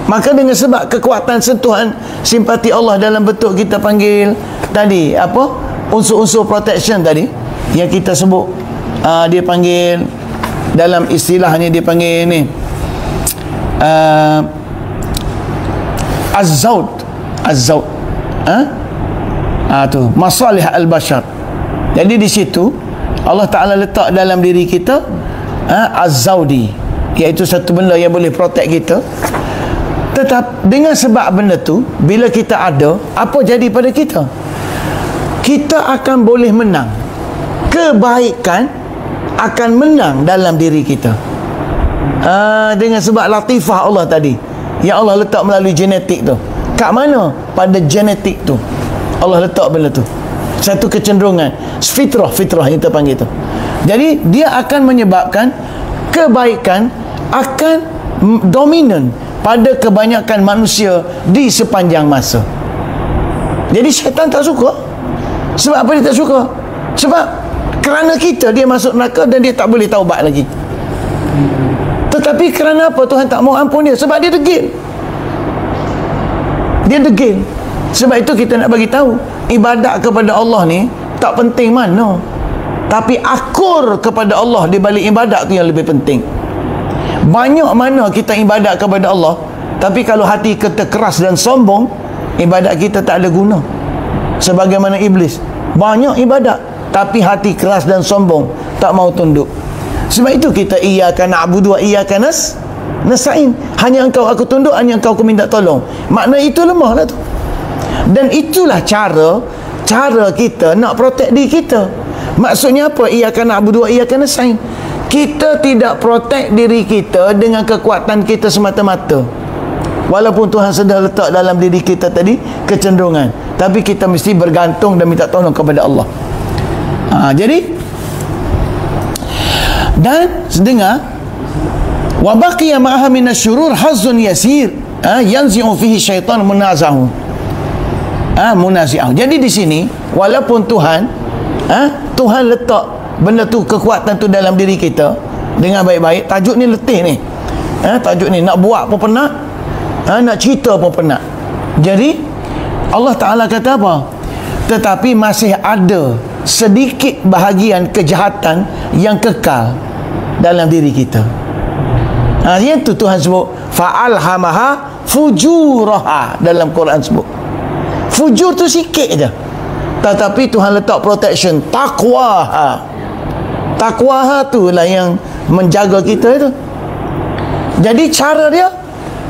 maka dengan sebab kekuatan sentuhan simpati Allah dalam bentuk kita panggil tadi apa, unsur-unsur protection tadi yang kita sebut, dia panggil dalam istilahnya dia panggil ni az-zawd tu masalih al-bashar. Jadi di situ Allah Ta'ala letak dalam diri kita az-zawdi, iaitu satu benda yang boleh protect kita. Tetap dengan sebab benda tu, bila kita ada, apa jadi pada kita? Kita akan boleh menang. Kebaikan akan menang dalam diri kita. Dengan sebab latifah Allah tadi, yang Allah letak melalui genetik tu. Kat mana? Pada genetik tu Allah letak benda tu. Satu kecenderungan, fitrah yang kita panggil tu. Jadi dia akan menyebabkan kebaikan akan dominan pada kebanyakan manusia di sepanjang masa. Jadi syaitan tak suka. Sebab apa dia tak suka? Sebab kerana kita dia masuk neraka dan dia tak boleh taubat lagi. Tetapi kerana apa Tuhan tak mau ampun dia? Sebab dia degil. Dia degil. Sebab itu kita nak bagi tahu, ibadat kepada Allah ni tak penting mana, tapi akur kepada Allah di balik ibadat tu yang lebih penting. Banyak mana kita ibadat kepada Allah, tapi kalau hati kita keras dan sombong, ibadat kita tak ada guna. Sebagaimana iblis, banyak ibadat tapi hati keras dan sombong, tak mau tunduk. Sebab itu kita iyyaka na'budu wa iyyaka nasta'in. Hanya engkau aku tunduk, hanya engkau aku minta tolong. Makna itu lemah lah tu. Dan itulah cara kita nak protect diri kita. Maksudnya apa? Iyyaka na'budu wa iyyaka nasta'in. Kita tidak protect diri kita dengan kekuatan kita semata-mata. Walaupun Tuhan sudah letak dalam diri kita tadi kecenderungan, tapi kita mesti bergantung dan minta tolong kepada Allah. Jadi dan sedengar wa baqiya ma'aha minasyurur hazzun yasir yanzi'u fihi syaitan munazahu munazi'ahu. Jadi di sini walaupun Tuhan letak benda tu, kekuatan tu dalam diri kita dengan baik-baik. Tajuk ni letih ni. Tajuk ni nak buat pun penat, nak cerita pun penat. Jadi Allah Ta'ala kata apa? Tetapi masih ada sedikit bahagian kejahatan yang kekal dalam diri kita. Yang tu Tuhan sebut fa'alhamaha fujuraha dalam Quran sebut. Fujur tu sikit je, tetapi Tuhan letak protection, taqwaha. Taqwaha tu lah yang menjaga kita itu. Jadi cara dia,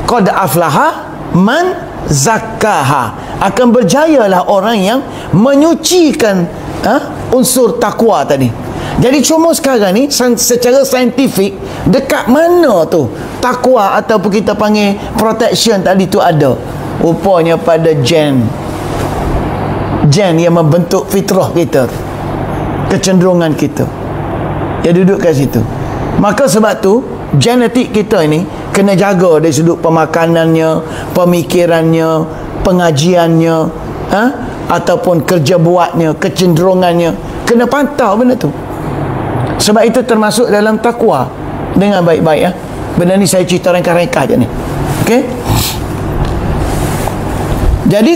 qad aflaha man zakkaha. Akan berjayalah orang yang menyucikan unsur takwa tadi. Jadi cuma sekarang ni secara saintifik, dekat mana tu takwa ataupun kita panggil protection tadi tu ada? Rupanya pada gen yang membentuk fitrah kita, kecenderungan kita, dia duduk kat situ. Maka sebab tu genetik kita ini kena jaga dari sudut pemakanannya, pemikirannya, pengajiannya, ataupun kerja buatnya, kecenderungannya, kena pantau benda tu. Sebab itu termasuk dalam takwa. Dengan baik-baik ya. Benda ni saya cerita rengkah-rengkah je ni. Okey. Jadi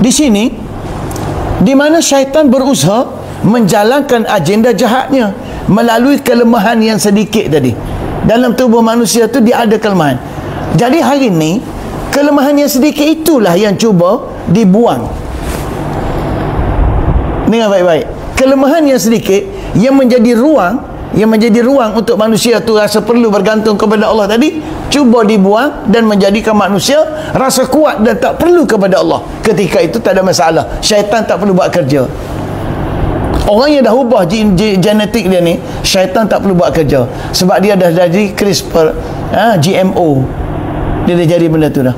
di sini di mana syaitan berusaha menjalankan agenda jahatnya melalui kelemahan yang sedikit tadi. Dalam tubuh manusia tu dia ada kelemahan. Jadi hari ni kelemahan yang sedikit itulah yang cuba dibuang. Dengar baik-baik. Kelemahan yang sedikit yang menjadi ruang untuk manusia tu rasa perlu bergantung kepada Allah tadi, cuba dibuang dan menjadikan manusia rasa kuat dan tak perlu kepada Allah. Ketika itu tak ada masalah, syaitan tak perlu buat kerja. Orang yang dah ubah genetik dia ni, syaitan tak perlu buat kerja. Sebab dia dah jadi CRISPR, GMO. Dia dah jadi benda tu dah.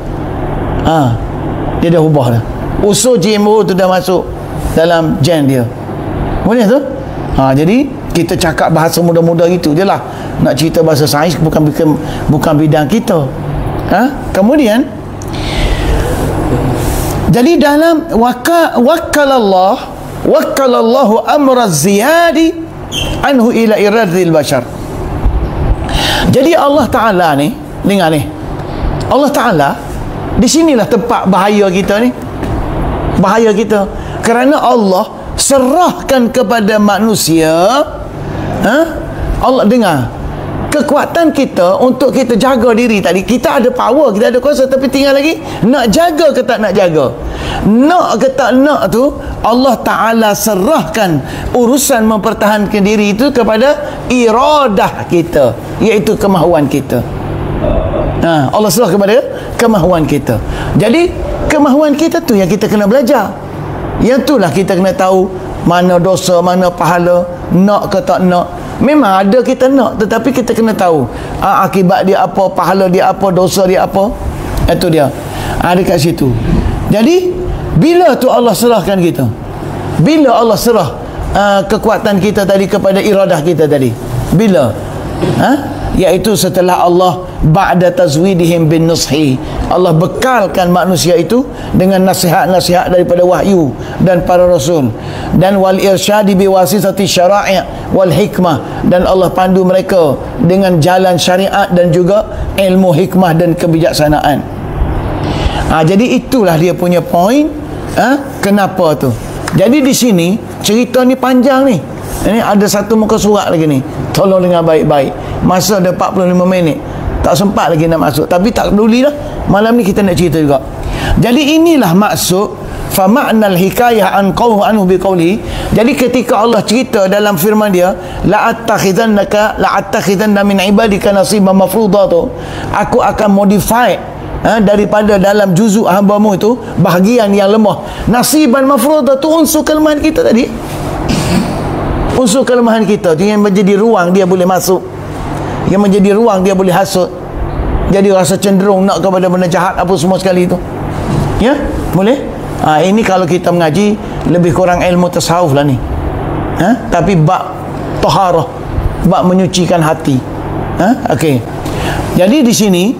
Dia dah ubah dah. Unsur GMO tu dah masuk dalam gen dia. Boleh tu? Jadi kita cakap bahasa muda-muda gitu je lah. Nak cerita bahasa sains bukan bidang kita. Kemudian jadi dalam wakalallahu amra ziyadi anhu ila iradil bashar. Jadi Allah Ta'ala ni, dengar ni, Allah Ta'ala, di sinilah tempat bahaya kita ni. Bahaya kita kerana Allah serahkan kepada manusia, Allah dengar, kekuatan kita untuk kita jaga diri tadi. Kita ada power, kita ada kuasa, tapi tinggal lagi nak jaga ke tak nak jaga. Nak ke tak nak tu Allah Ta'ala serahkan urusan mempertahankan diri itu kepada iradah kita, iaitu kemahuan kita. Allah serah kepada kemahuan kita. Jadi kemahuan kita tu yang kita kena belajar. Yang itulah kita kena tahu mana dosa, mana pahala, nak ke tak nak. Memang ada kita nak, tetapi kita kena tahu akibat dia apa, pahala dia apa, dosa dia apa. Itu dia. Dekat situ. Jadi bila tu Allah serahkan kita? Bila Allah serah kekuatan kita tadi kepada iradah kita tadi? Bila? Iaitu setelah Allah ba'da tazwidihim bin nushi, Allah bekalkan manusia itu dengan nasihat-nasihat daripada wahyu dan para rasul, dan wal irsyadi biwasitati syara'i' wal hikmah, dan Allah pandu mereka dengan jalan syariat dan juga ilmu hikmah dan kebijaksanaan. Jadi itulah dia punya point. Kenapa tu? Jadi di sini cerita ni panjang ni. Ini ada satu muka surat lagi ni. Tolong dengar baik-baik. Masa ada 45 minit. Tak sempat lagi nak masuk. Tapi tak peduli lah. Malam ni kita nak cerita juga. Jadi inilah maksud fa ma'nal hikayah an qawhu anhu biqawli. Jadi ketika Allah cerita dalam firman dia, la'attakhidanna min ibadika nasiban mafruḍa tu, aku akan modify daripada dalam juzuk hambamu itu bahagian yang lemah. Nasiban mafruḍa tu unsur kelemahan kita tadi. Unsur kelemahan kita tu yang menjadi ruang dia boleh masuk, yang menjadi ruang dia boleh hasut, jadi rasa cenderung nak kepada benda jahat apa semua sekali itu. Ya, boleh. Ini kalau kita mengaji lebih kurang ilmu tasawuf lah ni. Tapi bab taharah, bab menyucikan hati. Okey. Jadi di sini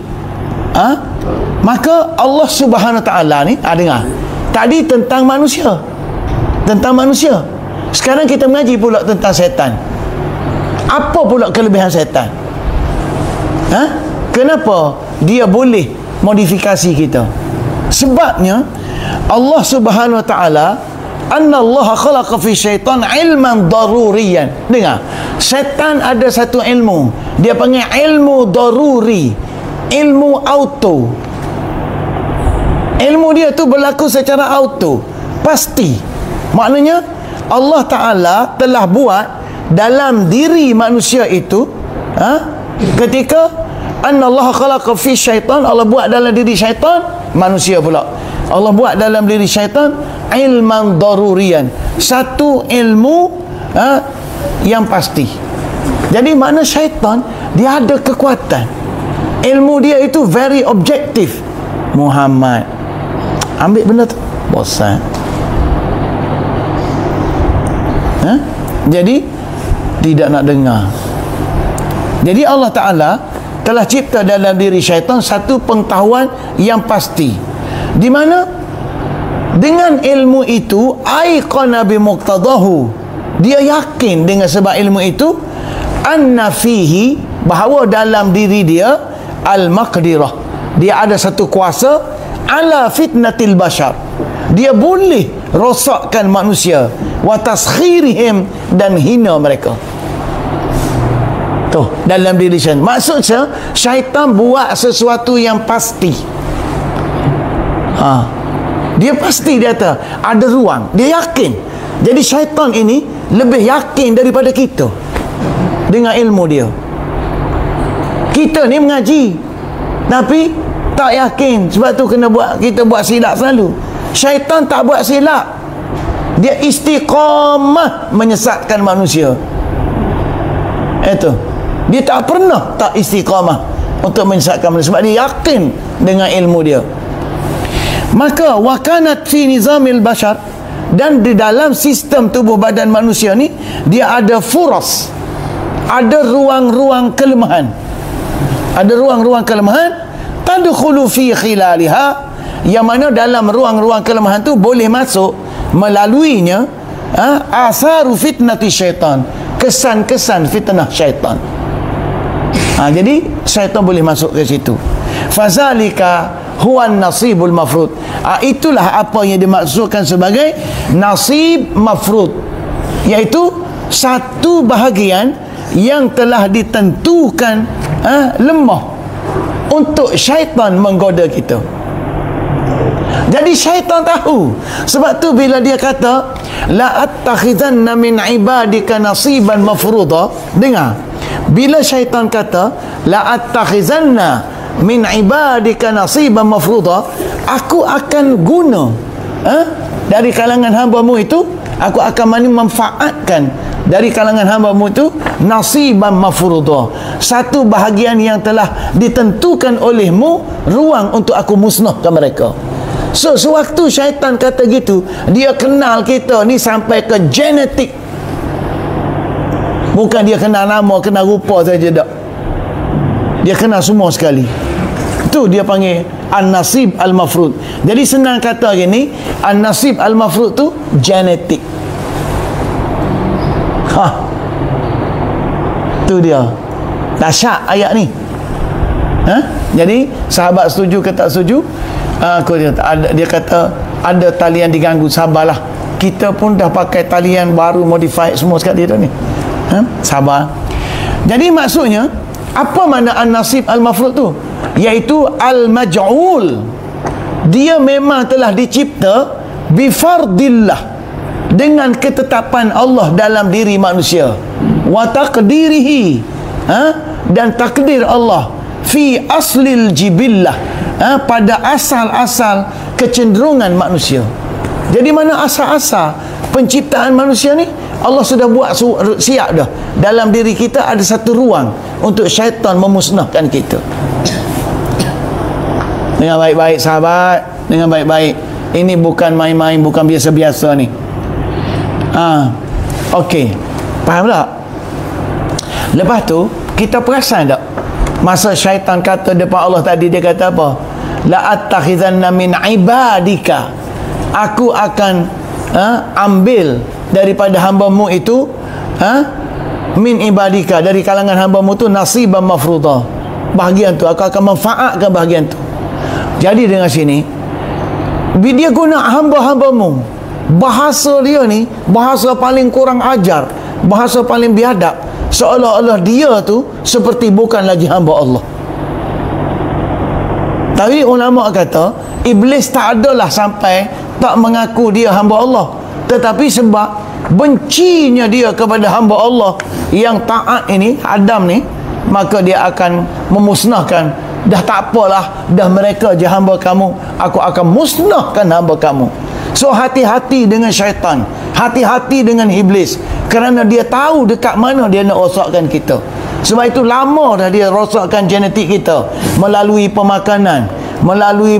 maka Allah Subhanahu Wa Taala ni dengar. Tadi tentang manusia. Tentang manusia. Sekarang kita mengaji pula tentang setan. Apa pula kelebihan setan? Kenapa dia boleh modifikasi kita? Sebabnya Allah Subhanahu Wa Taala, anna Allah khalaqa fi syaitan ilman daruriyan. Dengar, setan ada satu ilmu, dia panggil ilmu daruri, ilmu auto. Ilmu dia tu berlaku secara auto, pasti. Maknanya Allah Ta'ala telah buat dalam diri manusia itu, ketika anna Allah khalaqa fi syaitan, Allah buat dalam diri syaitan, manusia pula Allah buat dalam diri syaitan ilman darurian, satu ilmu yang pasti. Jadi makna syaitan dia ada kekuatan, ilmu dia itu very objektif. Muhammad ambil benda tu, bosan. Jadi tidak nak dengar. Jadi Allah Ta'ala telah cipta dalam diri syaitan satu pengetahuan yang pasti, di mana dengan ilmu itu aiqana bi muqtadahu, dia yakin dengan sebab ilmu itu, anna fihi, bahawa dalam diri dia al-maqdirah, dia ada satu kuasa ala fitnatil bashar, dia boleh rosakkan manusia, wa taskhirihim, dan hina mereka. Tuh, dalam diri syaitan. Maksudnya syaitan buat sesuatu yang pasti. Dia pasti, dia ada ruang, dia yakin. Jadi syaitan ini lebih yakin daripada kita dengan ilmu dia. Kita ni mengaji tapi tak yakin, sebab tu kita buat silap selalu. Syaitan tak buat silap, dia istiqamah menyesatkan manusia. Itu, dia tak pernah tak istiqamah untuk menyesatkan manusia, sebab dia yakin dengan ilmu dia. Maka wakanat fi nizamil bashar, dan di dalam sistem tubuh badan manusia ni dia ada furas, ada ruang-ruang kelemahan, ada ruang-ruang kelemahan, tadkhulu fi khilaliha, yang mana dalam ruang-ruang kelemahan tu boleh masuk melaluinya asaru fitnati syaitan, kesan-kesan fitnah syaitan. Jadi syaitan boleh masuk ke situ. Fazalika huwan nasibul mafrud. Itulah apa yang dimaksudkan sebagai nasib mafrud, iaitu satu bahagian yang telah ditentukan lemah untuk syaitan menggoda kita. Jadi syaitan tahu. Sebab tu bila dia kata la attakhizanna min ibadika nasiban mafruḍa, dengar, bila syaitan kata la attakhizanna min ibadika nasiban mafruḍa, aku akan guna dari kalangan hamba-Mu itu, aku akan memanfaatkan dari kalangan hamba-Mu itu nasiban mafruḍa, satu bahagian yang telah ditentukan oleh-Mu, ruang untuk aku musnahkan mereka. So sewaktu syaitan kata gitu, dia kenal kita ni sampai ke genetik. Bukan dia kenal nama, kenal rupa saja, tak. Dia kenal semua sekali. Itu dia panggil an-nasib al-mafrud. Jadi senang kata gini, an-nasib al-mafrud tu genetik. Tu dia. Dahsyat ayat ni. Jadi sahabat setuju ke tak setuju? Dia kata ada talian diganggu, sabarlah. Kita pun dah pakai talian baru, modified semua sekali dah ni. Sabar. Jadi maksudnya, apa makna an-nasib al-mafrud tu? Iaitu al-maj'ul. Dia memang telah dicipta bifardillah, dengan ketetapan Allah dalam diri manusia, wa taqdirihi, dan takdir Allah, fi aslil jibillah, pada asal-asal kecenderungan manusia. Jadi mana asal-asal penciptaan manusia ni? Allah sudah buat siap dah. Dalam diri kita ada satu ruang untuk syaitan memusnahkan kita. Dengan baik-baik sahabat, dengan baik-baik. Ini bukan main-main, bukan biasa-biasa ni. Okey, faham tak? Lepas tu kita perasan tak masa syaitan kata depan Allah tadi, dia kata apa? La attakhizanna min ibadika, aku akan ambil daripada hamba-Mu itu, min ibadika, dari kalangan hamba-Mu tu nasiban mafruḍa, bahagian tu aku akan manfaatkan bahagian tu. Jadi dengan sini dia guna hamba-hamba-Mu, bahasa dia ni bahasa paling kurang ajar, bahasa paling biadab, seolah-olah dia tu seperti bukan lagi hamba Allah. Tapi ulama kata iblis tak adalah sampai tak mengaku dia hamba Allah, tetapi sebab bencinya dia kepada hamba Allah yang taat ini, Adam ni, maka dia akan memusnahkan. Dah tak apalah, dah mereka je hamba kamu, aku akan musnahkan hamba kamu. So hati-hati dengan syaitan, hati-hati dengan iblis, kerana dia tahu dekat mana dia nak rosakkan kita. Sebab itu lama dah dia rosakkan genetik kita melalui pemakanan, melalui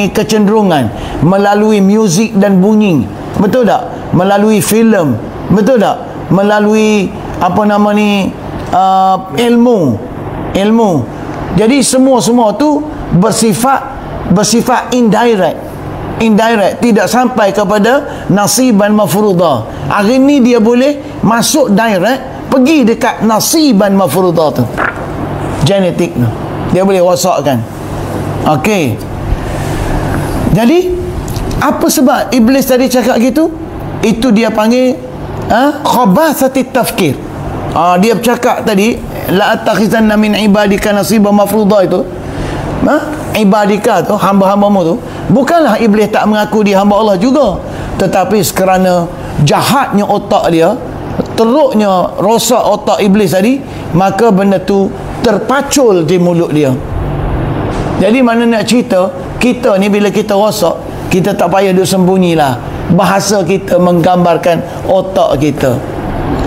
kecenderungan, melalui muzik dan bunyi, betul tak? Melalui filem, betul tak? Melalui ilmu. Jadi semua tu bersifat indirect, tidak sampai kepada nasiban mafruḍa. Hari ni dia boleh masuk direct, pergi dekat nasiban mafruḍa tu, genetik tu dia boleh rosakkan. Okey, jadi apa sebab iblis tadi cakap gitu? Itu dia panggil khabathatit tafkir. Dia bercakap tadi, la attakhizanna min ibadika nasiban mafruḍa itu, ibadika tu, hamba-hamba-Mu tu, bukanlah iblis tak mengaku dia hamba Allah juga, tetapi kerana jahatnya otak dia, teruknya rosak otak iblis tadi, maka benda tu terpacul di mulut dia. Jadi mana nak cerita, kita ni bila kita rosak, kita tak payah duk sembunyilah. Bahasa kita menggambarkan otak kita.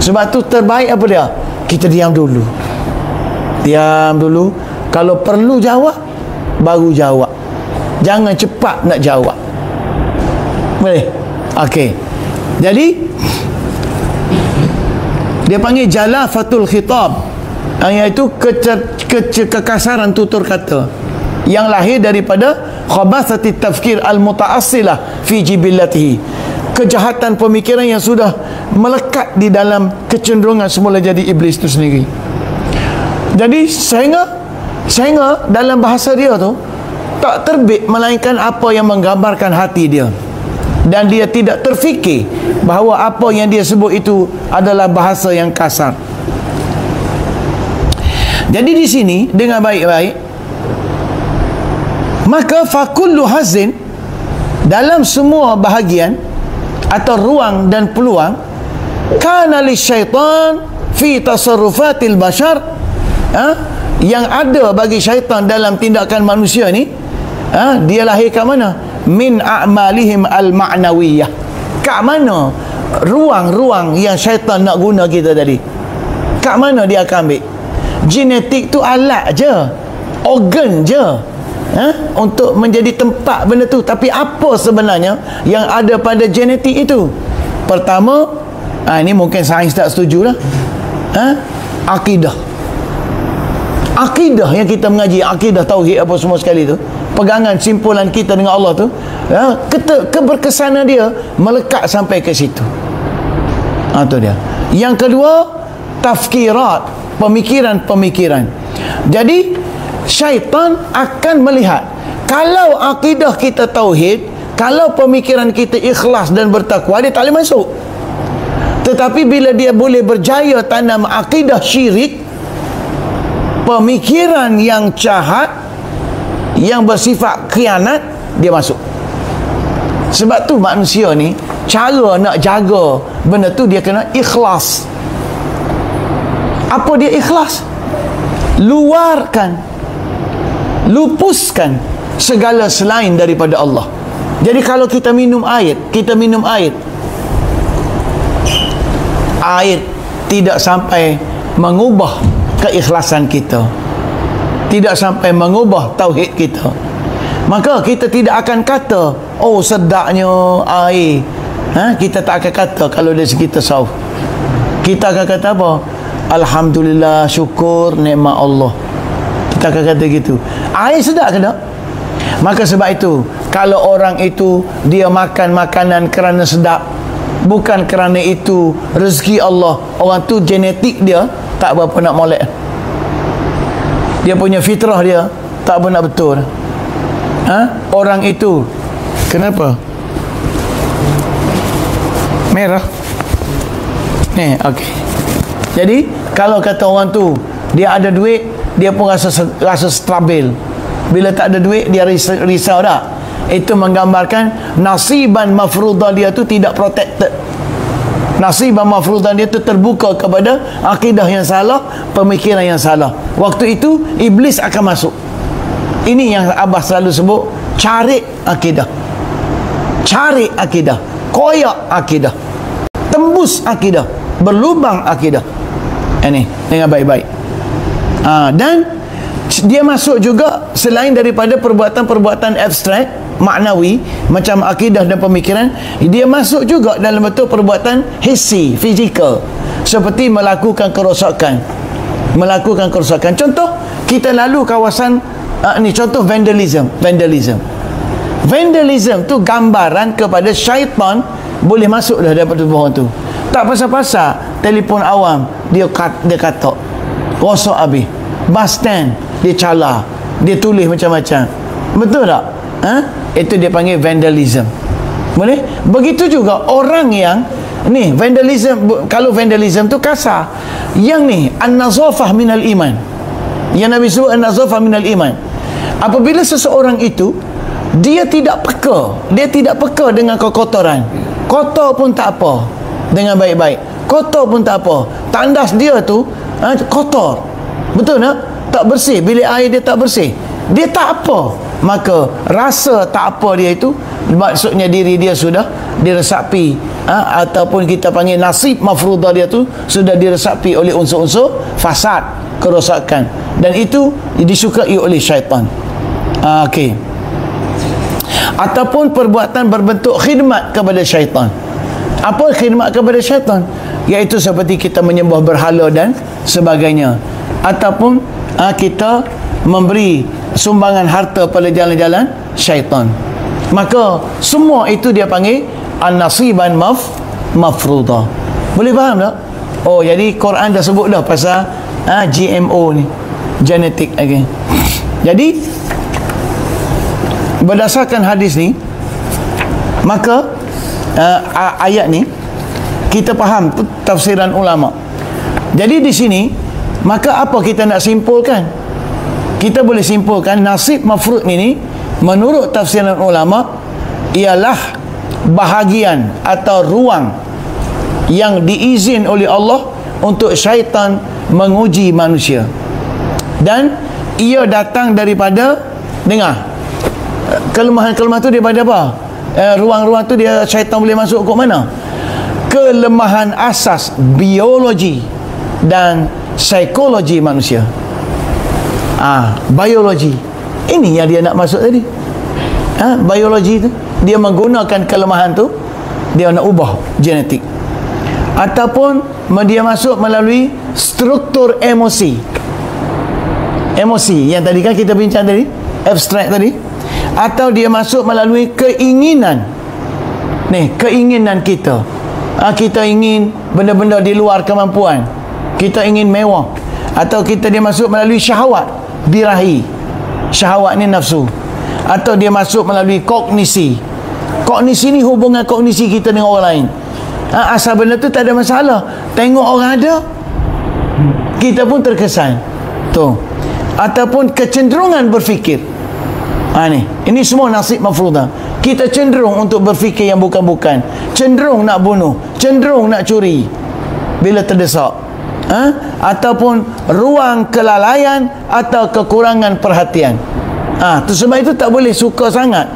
Sebab tu terbaik apa dia? Kita diam dulu. Kalau perlu jawab, baru jawab. Jangan cepat nak jawab. Boleh? Okey. Jadi dia panggil jalafatul khitab, iaitu kekasaran tutur kata yang lahir daripada khabathatit tafkir al-muta'assilah fi jibillatihi, kejahatan pemikiran yang sudah melekat di dalam kecenderungan semula jadi iblis itu sendiri. Jadi sehingga dalam bahasa dia tu tak terbit melainkan apa yang menggambarkan hati dia, dan dia tidak terfikir bahawa apa yang dia sebut itu adalah bahasa yang kasar. Jadi di sini dengan baik-baik, maka fakullu hazin, dalam semua bahagian atau ruang dan peluang, kana lisyaitan fi tasarrufatil bashar, yang ada bagi syaitan dalam tindakan manusia ni, dia lahirkan mana? Min a'malihim al-ma'nawiyah. Kat mana ruang-ruang yang syaitan nak guna kita tadi? Kat mana dia akan ambil? Genetik tu alat je, organ je, untuk menjadi tempat benda tu. Tapi apa sebenarnya yang ada pada genetik itu? Pertama, ini mungkin sains tak setuju lah, akidah. Akidah yang kita mengaji, akidah tauhid apa semua sekali tu, pegangan simpulan kita dengan Allah tu, keberkesanan dia melekat sampai ke situ. Tu dia. Yang kedua, tafkirat, pemikiran-pemikiran. Jadi syaitan akan melihat, kalau akidah kita tauhid, kalau pemikiran kita ikhlas dan bertakwa, dia tak boleh masuk. Tetapi bila dia boleh berjaya tanam akidah syirik, pemikiran yang jahat, yang bersifat khianat, dia masuk. Sebab tu manusia ni, cara nak jaga benda tu, dia kena ikhlas. Apa dia ikhlas? Luarkan, lupuskan segala selain daripada Allah. Jadi kalau kita minum air, air tidak sampai mengubah keikhlasan kita, tidak sampai mengubah tauhid kita, maka kita tidak akan kata, oh sedapnya air. Kita tak akan kata kalau dari segi tasawuf. Kita akan kata apa? Alhamdulillah, syukur nikmat Allah. Kita akan kata gitu. Air sedap ke tak? Maka sebab itu, kalau orang itu dia makan makanan kerana sedap, bukan kerana itu rezeki Allah, orang tu genetik dia tak berapa nak molek. Dia punya fitrah dia tak berapa nak betul. Orang itu kenapa? Merah ni, okey. Jadi kalau kata orang tu dia ada duit, dia pun rasa stabil. Bila tak ada duit, dia risau dah. Itu menggambarkan nasiban mafruḍah dia tu tidak protected. Nasiban mafruḍah dia tu terbuka kepada akidah yang salah, pemikiran yang salah. Waktu itu iblis akan masuk. Ini yang Abah selalu sebut, cari akidah, cari akidah, koyak akidah, tembus akidah, berlubang akidah. Ini dengan baik-baik. Dan dia masuk juga selain daripada perbuatan-perbuatan abstrak, maknawi, macam akidah dan pemikiran, dia masuk juga dalam bentuk perbuatan hissi, fizikal, seperti melakukan kerosakan. Contoh, kita lalu kawasan contoh vandalism tu gambaran kepada syaitan boleh masuk dah daripada tubuh orang tu. Tak pasal-pasal telefon awam dia katok, rosak habis, bus stand dia calar, dia tulis macam-macam. Betul tak? Itu dia panggil vandalism. Boleh? Begitu juga orang yang ni vandalism. Kalau vandalism tu kasar, yang ni an-nazafah minal iman, yang Nabi sebut an-nazafah minal iman. Apabila seseorang itu dia tidak peka dengan kekotoran, kotor pun tak apa, dengan baik-baik, kotor pun tak apa, tandas dia tu kotor, betul tak? Tak bersih, bilik air dia tak bersih, dia tak apa, maka rasa tak apa dia itu maksudnya diri dia sudah diresapi, ataupun kita panggil nasib mafruḍah dia tu sudah diresapi oleh unsur-unsur fasad, kerosakan, dan itu disukai oleh syaitan. Okey. Ataupun perbuatan berbentuk khidmat kepada syaitan. Apa khidmat kepada syaitan? Iaitu seperti kita menyembah berhala dan sebagainya, ataupun kita memberi sumbangan harta pada jalan-jalan syaitan. Maka semua itu dia panggil an-nasiban mafruḍah. Boleh faham tak? Oh, jadi Quran dah sebut dah pasal GMO ni, genetik. Okay. Jadi berdasarkan hadis ni, maka ayat ni kita faham tafsiran ulama. Jadi di sini, maka apa kita nak simpulkan? Kita boleh simpulkan nasib mafruḍ ini menurut tafsiran ulama ialah bahagian atau ruang yang diizin oleh Allah untuk syaitan menguji manusia. Dan ia datang daripada, dengar, kelemahan-kelemahan tu daripada apa? Ruang-ruang tu dia syaitan boleh masuk ke mana? Kelemahan asas biologi dan psikologi manusia. Biologi ini yang dia nak masuk tadi. Biologi tu dia menggunakan kelemahan tu, dia nak ubah genetik. Ataupun dia masuk melalui struktur emosi yang tadi kan kita bincang tadi, abstrak tadi. Atau dia masuk melalui keinginan. Keinginan kita, kita ingin benda-benda di luar kemampuan, kita ingin mewah. Atau dia masuk melalui syahwat birahi, syahwat ni nafsu. Atau dia masuk melalui kognisi. Kognisi ni hubungan kognisi kita dengan orang lain. Asal benda tu tak ada masalah, tengok orang ada, kita pun terkesan tu. Ataupun kecenderungan berfikir. Ini semua nasib mafruḍah. Kita cenderung untuk berfikir yang bukan-bukan, cenderung nak bunuh, cenderung nak curi bila terdesak. Ataupun ruang kelalaian atau kekurangan perhatian. Sebab itu tak boleh suka sangat,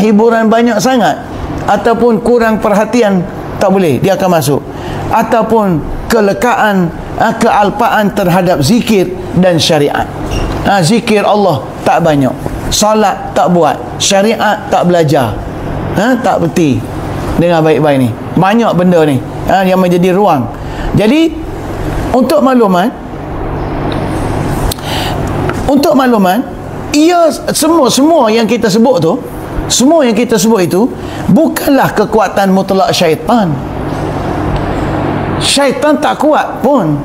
hiburan banyak sangat, ataupun kurang perhatian, tak boleh, dia akan masuk. Ataupun kelekaan, kealpaan terhadap zikir dan syariat. Zikir Allah tak banyak, solat tak buat, syariat tak belajar, tak berti. Dengar baik-baik ni, banyak benda ni yang menjadi ruang. Jadi untuk makluman, ia semua yang kita sebut tu, semua yang kita sebut itu bukanlah kekuatan mutlak syaitan. Syaitan tak kuat pun,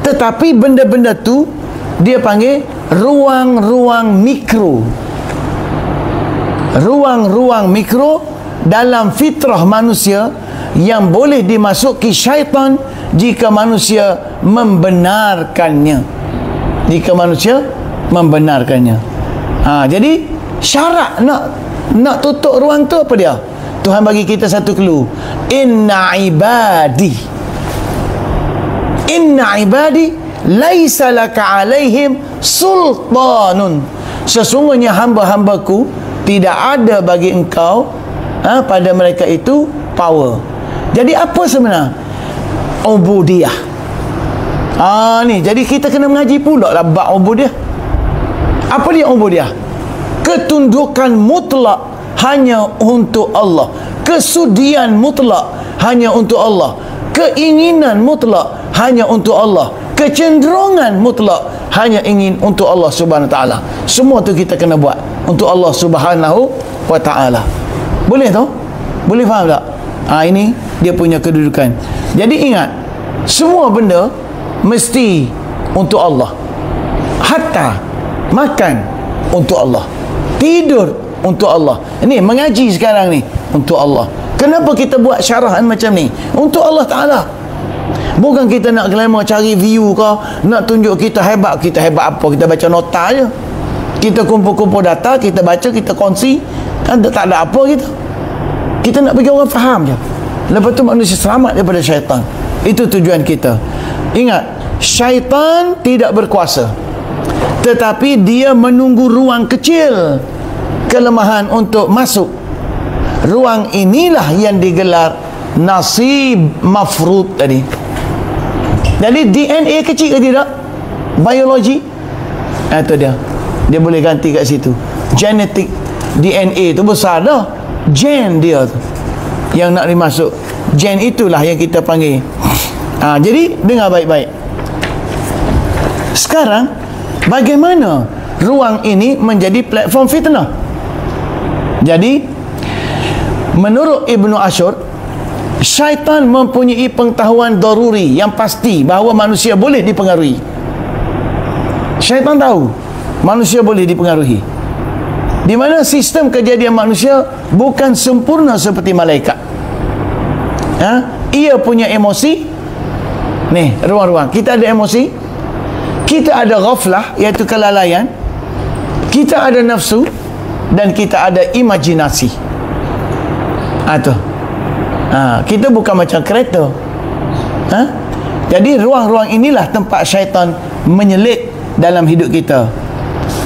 tetapi benda-benda tu dia panggil ruang-ruang mikro. Ruang-ruang mikro dalam fitrah manusia yang boleh dimasuki syaitan jika manusia membenarkannya. Jadi syarat nak tutup ruang tu apa dia? Tuhan bagi kita satu clue. Inna ibadi laisa laka alaihim sultanun. Sesungguhnya hamba-hambaku tidak ada bagi engkau pada mereka itu power. Jadi apa sebenarnya ubudiyah? Jadi kita kena mengaji pula lah bab ubudiyah. Apa dia ubudiyah? Ketundukan mutlak hanya untuk Allah, kesudian mutlak hanya untuk Allah, keinginan mutlak hanya untuk Allah, kecenderungan mutlak hanya ingin untuk Allah Subhanahu Wa Taala. Semua tu kita kena buat untuk Allah Subhanahu Wa Taala. Boleh tu? Boleh faham tak? Ini dia punya kedudukan. Jadi ingat, semua benda mesti untuk Allah. Hatta makan untuk Allah, tidur untuk Allah. Ini mengaji sekarang ni untuk Allah. Kenapa kita buat syarahan macam ni? Untuk Allah Ta'ala. Bukan kita nak glamour cari view ke, nak tunjuk kita hebat. Kita hebat apa? Kita baca nota je, kita kumpul-kumpul data, kita baca, kita kongsi, tak ada apa kita nak bagi orang faham je. Lepas tu manusia selamat daripada syaitan. Itu tujuan kita. Ingat, syaitan tidak berkuasa, tetapi dia menunggu ruang kecil kelemahan untuk masuk. Ruang inilah yang digelar nasib mafruḍ tadi. Jadi DNA kecil ke tidak? Biologi, itu dia boleh ganti kat situ. Genetik, DNA tu besar dah. Gen dia tu yang nak dimasuk, gen itulah yang kita panggil. Jadi dengar baik-baik. Sekarang bagaimana ruang ini menjadi platform fitnah? Jadi menurut Ibnu Ashur, syaitan mempunyai pengetahuan daruri yang pasti bahawa manusia boleh dipengaruhi. Syaitan tahu manusia boleh dipengaruhi, di mana sistem kejadian manusia bukan sempurna seperti malaikat. Ia punya emosi. Ni ruang-ruang kita ada emosi, kita ada ghaflah iaitu kelalaian, kita ada nafsu, dan kita ada imajinasi. Kita bukan macam kereta. Jadi ruang-ruang inilah tempat syaitan menyelit dalam hidup kita.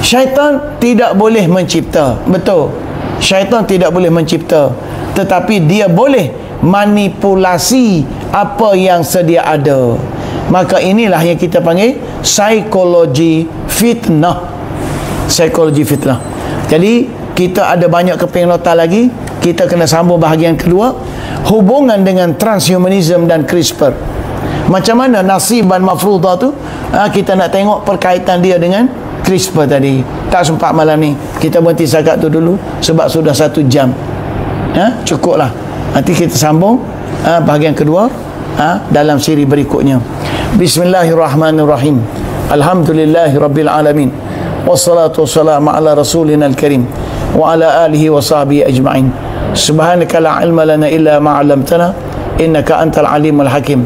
Syaitan tidak boleh mencipta, betul, syaitan tidak boleh mencipta, tetapi dia boleh manipulasi apa yang sedia ada. Maka inilah yang kita panggil psikologi fitnah. Psikologi fitnah. Jadi kita ada banyak keping nota lagi. Kita kena sambung bahagian kedua, hubungan dengan transhumanism dan CRISPR. Macam mana nasiban mafruḍah tu, kita nak tengok perkaitan dia dengan CRISPR tadi. Tak sempat malam ni, kita berhenti setakat tu dulu sebab sudah 1 jam. Cukuplah. Nanti kita sambung bahagian kedua dalam siri berikutnya. Bismillahirrahmanirrahim. Alhamdulillahirabbil alamin. Wassalatu wassalamu ala rasulina al-karim wa ala alihi wa sahbihi ajma'in. Subhanaka la ilma lana illa ma 'allamtana innaka antal alimul hakim.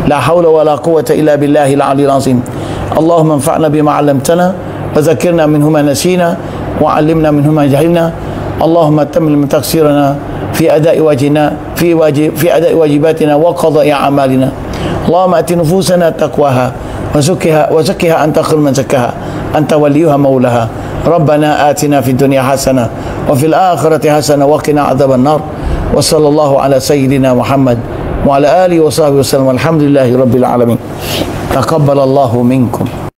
La haula wa la quwwata illa billahil aliyyil azim. Allahumma anfa'na bima 'allamtana wa zakkirna minhu ma nasina wa 'allimna minhu ma jahilna. Allahumma tammil taksirana fi ada'i wajibina fi ada'i wajibatina wa qada'i a'malina. Allahumma ati nufusana taqwaha wa zakkiha anta khairul man zakkaha anta waliyuha maulaha. Rabbana atina fid dunya hasanah wa fil akhirati hasanah wa qina adzaban nar. Wa sallallahu ala sayyidina Muhammad wa ala alihi wa sahbihi wasallam. Alhamdulillahi rabbil alamin. Taqabbalallahu minkum.